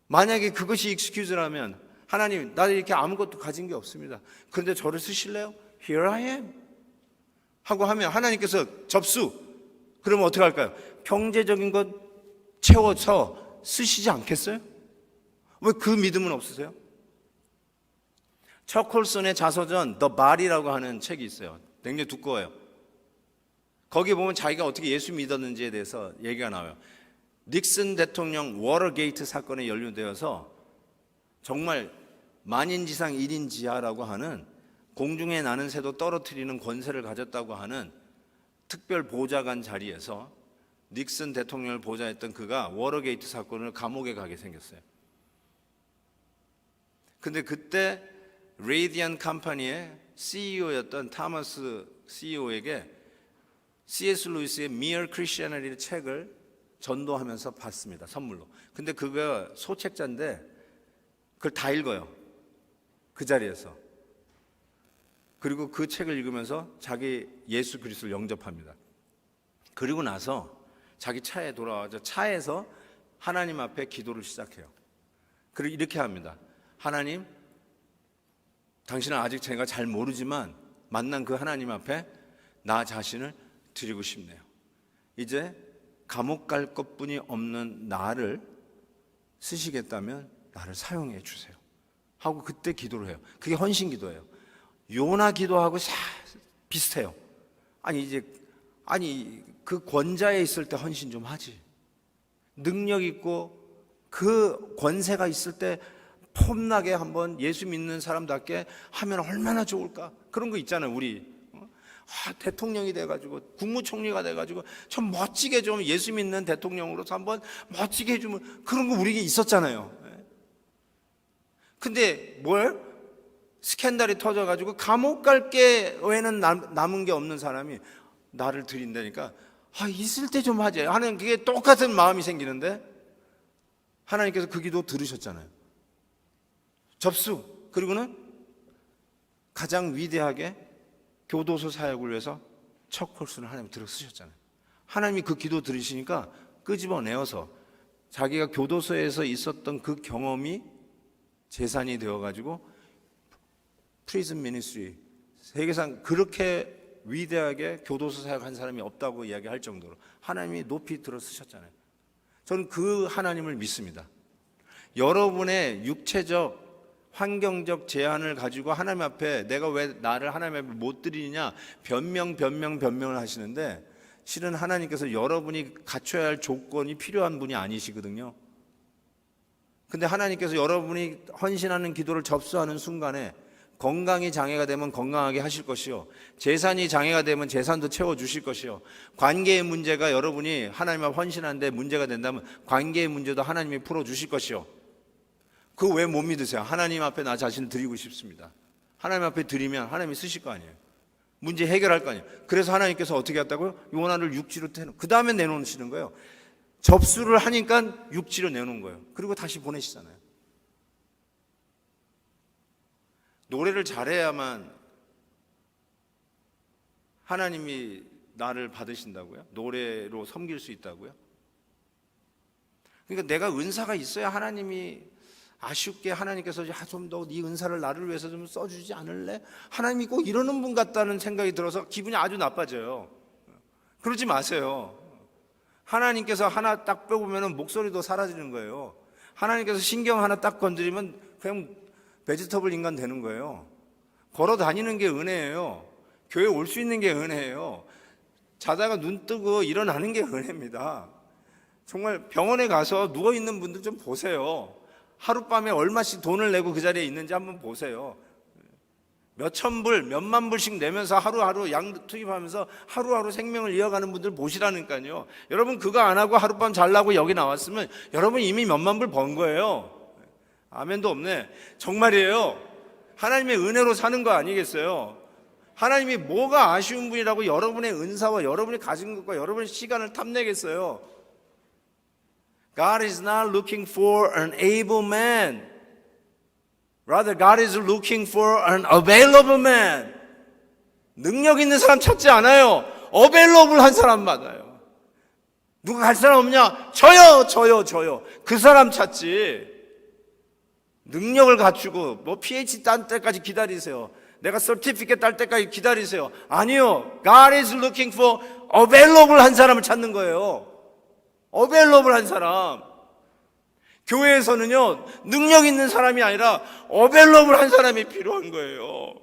만약에 그것이 익스큐즈라면, 하나님, 나 이렇게 아무것도 가진 게 없습니다. 그런데 저를 쓰실래요? Here I am. 하고 하면 하나님께서 접수. 그러면 어떻게 할까요? 경제적인 것 채워서 쓰시지 않겠어요? 왜 그 믿음은 없으세요? 처콜슨의 자서전 The Body라고 하는 책이 있어요. 굉장히 두꺼워요. 거기 보면 자기가 어떻게 예수 믿었는지에 대해서 얘기가 나와요. 닉슨 대통령 워터게이트 사건에 연루되어서 정말 만인지상 1인지하라고 하는 공중에 나는 새도 떨어뜨리는 권세를 가졌다고 하는 특별 보좌관 자리에서 닉슨 대통령을 보좌했던 그가 워터게이트 사건을 감옥에 가게 생겼어요. 근데 그때 레이디안 컴퍼니의 CEO였던 타머스 CEO에게 C.S. 루이스의 Mere Christianity의 책을 전도하면서 받습니다. 선물로. 근데 그거 소책자인데 그걸 다 읽어요. 그 자리에서. 그리고 그 책을 읽으면서 자기 예수 그리스도를 영접합니다. 그리고 나서 자기 차에 돌아와서 차에서 하나님 앞에 기도를 시작해요. 그리고 이렇게 합니다. 하나님, 당신은 아직 제가 잘 모르지만 만난 그 하나님 앞에 나 자신을 드리고 싶네요. 이제 감옥 갈 것뿐이 없는 나를 쓰시겠다면 나를 사용해 주세요 하고 그때 기도를 해요. 그게 헌신 기도예요. 요나 기도하고 비슷해요. 아니 그 권자에 있을 때 헌신 좀 하지. 능력 있고 그 권세가 있을 때 폼나게 한번 예수 믿는 사람답게 하면 얼마나 좋을까. 그런 거 있잖아요. 우리 대통령이 돼가지고 국무총리가 돼가지고 좀 멋지게 좀 예수 믿는 대통령으로서 한번 멋지게 해주면 그런 거 우리에게 있었잖아요. 근데 스캔들이 터져가지고 감옥 갈 게 외에는 남은 게 없는 사람이 나를 드린다니까 있을 때 좀 하지 하는 그게 똑같은 마음이 생기는데 하나님께서 그 기도 들으셨잖아요. 접수. 그리고는 가장 위대하게 교도소 사역을 위해서 첫 콜수를 하나님 들어 쓰셨잖아요. 하나님이 그 기도 들으시니까 끄집어내어서 자기가 교도소에서 있었던 그 경험이 재산이 되어가지고 프리즌 미니스트리 세계상 그렇게 위대하게 교도소 사역한 사람이 없다고 이야기할 정도로 하나님이 높이 들어 쓰셨잖아요. 저는 그 하나님을 믿습니다. 여러분의 육체적 환경적 제한을 가지고 하나님 앞에 내가 왜 나를 하나님 앞에 못 드리느냐 변명을 하시는데 실은 하나님께서 여러분이 갖춰야 할 조건이 필요한 분이 아니시거든요. 근데 하나님께서 여러분이 헌신하는 기도를 접수하는 순간에 건강이 장애가 되면 건강하게 하실 것이요, 재산이 장애가 되면 재산도 채워주실 것이요, 관계의 문제가 여러분이 하나님 앞에 헌신하는데 문제가 된다면 관계의 문제도 하나님이 풀어주실 것이요. 그거 왜 못 믿으세요? 하나님 앞에 나 자신 드리고 싶습니다. 하나님 앞에 드리면 하나님이 쓰실 거 아니에요. 문제 해결할 거 아니에요. 그래서 하나님께서 어떻게 했다고요? 요나를 육지로 그 다음에 내놓으시는 거예요. 접수를 하니까 육지로 내놓은 거예요. 그리고 다시 보내시잖아요. 노래를 잘해야만 하나님이 나를 받으신다고요? 노래로 섬길 수 있다고요? 그러니까 내가 은사가 있어야 하나님이 아쉽게 하나님께서 좀 더 네 은사를 나를 위해서 좀 써주지 않을래? 하나님이 꼭 이러는 분 같다는 생각이 들어서 기분이 아주 나빠져요. 그러지 마세요. 하나님께서 하나 딱 빼보면 목소리도 사라지는 거예요. 하나님께서 신경 하나 딱 건드리면 그냥 베지터블 인간 되는 거예요. 걸어 다니는 게 은혜예요. 교회 올 수 있는 게 은혜예요. 자다가 눈 뜨고 일어나는 게 은혜입니다. 정말 병원에 가서 누워있는 분들 좀 보세요. 하룻밤에 얼마씩 돈을 내고 그 자리에 있는지 한번 보세요. 몇천 불, 몇만 불씩 내면서 하루하루 양 투입하면서 하루하루 생명을 이어가는 분들 보시라니까요. 여러분 그거 안 하고 하룻밤 잘라고 여기 나왔으면 여러분 이미 몇만 불 번 거예요. 아멘도 없네. 정말이에요. 하나님의 은혜로 사는 거 아니겠어요? 하나님이 뭐가 아쉬운 분이라고 여러분의 은사와 여러분이 가진 것과 여러분의 시간을 탐내겠어요? God is not looking for an able man. Rather, God is looking for an available man. 능력 있는 사람 찾지 않아요. available 한 사람 받아요. 누가 갈 사람 없냐? 저요. 그 사람 찾지. 능력을 갖추고 뭐 PhD 딴 때까지 기다리세요. 내가 certificate 딸 때까지 기다리세요. 아니요. God is looking for available 한 사람을 찾는 거예요. available 한 사람. 교회에서는요, 능력 있는 사람이 아니라 available 한 사람이 필요한 거예요.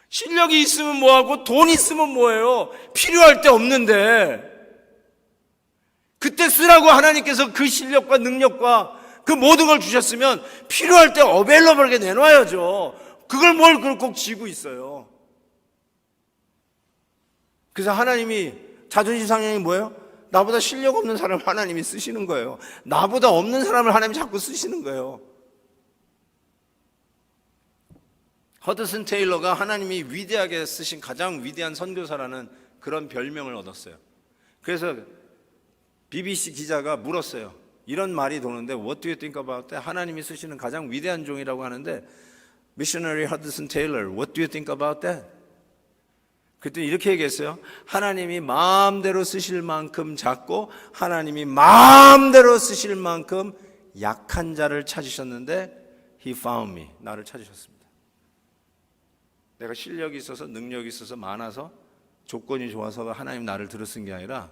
실력이 있으면 뭐하고 돈 있으면 뭐예요? 필요할 때 없는데 그때 쓰라고 하나님께서 그 실력과 능력과 그 모든 걸 주셨으면 필요할 때 available하게 내놔야죠. 그걸 뭘 꼭 쥐고 있어요. 그래서 하나님이 자존심 상향이 뭐예요? 나보다 실력 없는 사람을 하나님이 쓰시는 거예요. 나보다 없는 사람을 하나님이 자꾸 쓰시는 거예요. 허드슨 테일러가 하나님이 위대하게 쓰신 가장 위대한 선교사라는 그런 별명을 얻었어요. 그래서 BBC 기자가 물었어요. 이런 말이 도는데 What do you think about that? 하나님이 쓰시는 가장 위대한 종이라고 하는데 Missionary Hudson Taylor, What do you think about that? 그때 이렇게 얘기했어요. 하나님이 마음대로 쓰실 만큼 작고 하나님이 마음대로 쓰실 만큼 약한 자를 찾으셨는데 He found me, 나를 찾으셨습니다. 내가 실력이 있어서 능력이 있어서 많아서 조건이 좋아서 하나님 나를 들어 쓴 게 아니라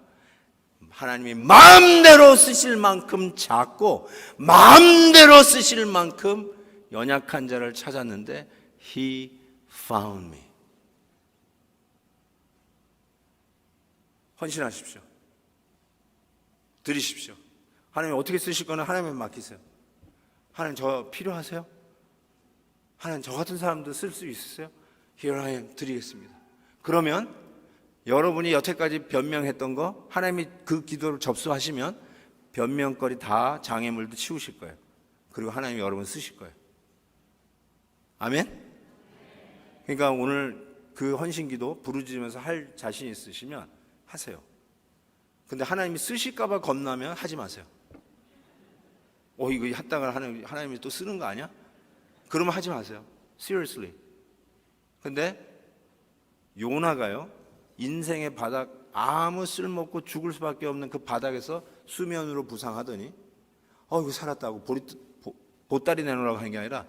하나님이 마음대로 쓰실 만큼 작고 마음대로 쓰실 만큼 연약한 자를 찾았는데 He found me. 헌신하십시오. 드리십시오. 하나님 어떻게 쓰실 거는 하나님에 맡기세요. 하나님 저 필요하세요? 하나님 저 같은 사람도 쓸 수 있으세요? Here I am 드리겠습니다. 그러면 여러분이 여태까지 변명했던 거 하나님이 그 기도를 접수하시면 변명거리 다 장애물도 치우실 거예요. 그리고 하나님이 여러분 쓰실 거예요. 아멘? 그러니까 오늘 그 헌신기도 부르짖으면서 할 자신 있으시면 하세요. 근데 하나님이 쓰실까 봐 겁나면 하지 마세요. 이거 했다가 하나님이 또 쓰는 거 아니야? 그러면 하지 마세요. Seriously. 근데 요나가요, 인생의 바닥, 아무 쓸모없고 죽을 수밖에 없는 그 바닥에서 수면으로 부상하더니 이거 살았다고 보따리 내놓으라고 하는 게 아니라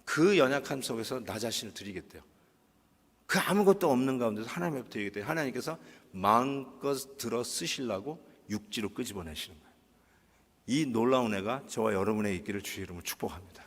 그 연약함 속에서 나 자신을 드리겠대요. 그 아무것도 없는 가운데서 하나님 앞에 드리겠대요. 하나님께서 마음껏 들어 쓰시려고 육지로 끄집어내시는 거예요. 이 놀라운 애가 저와 여러분의 있기를 주의 이름으로 축복합니다.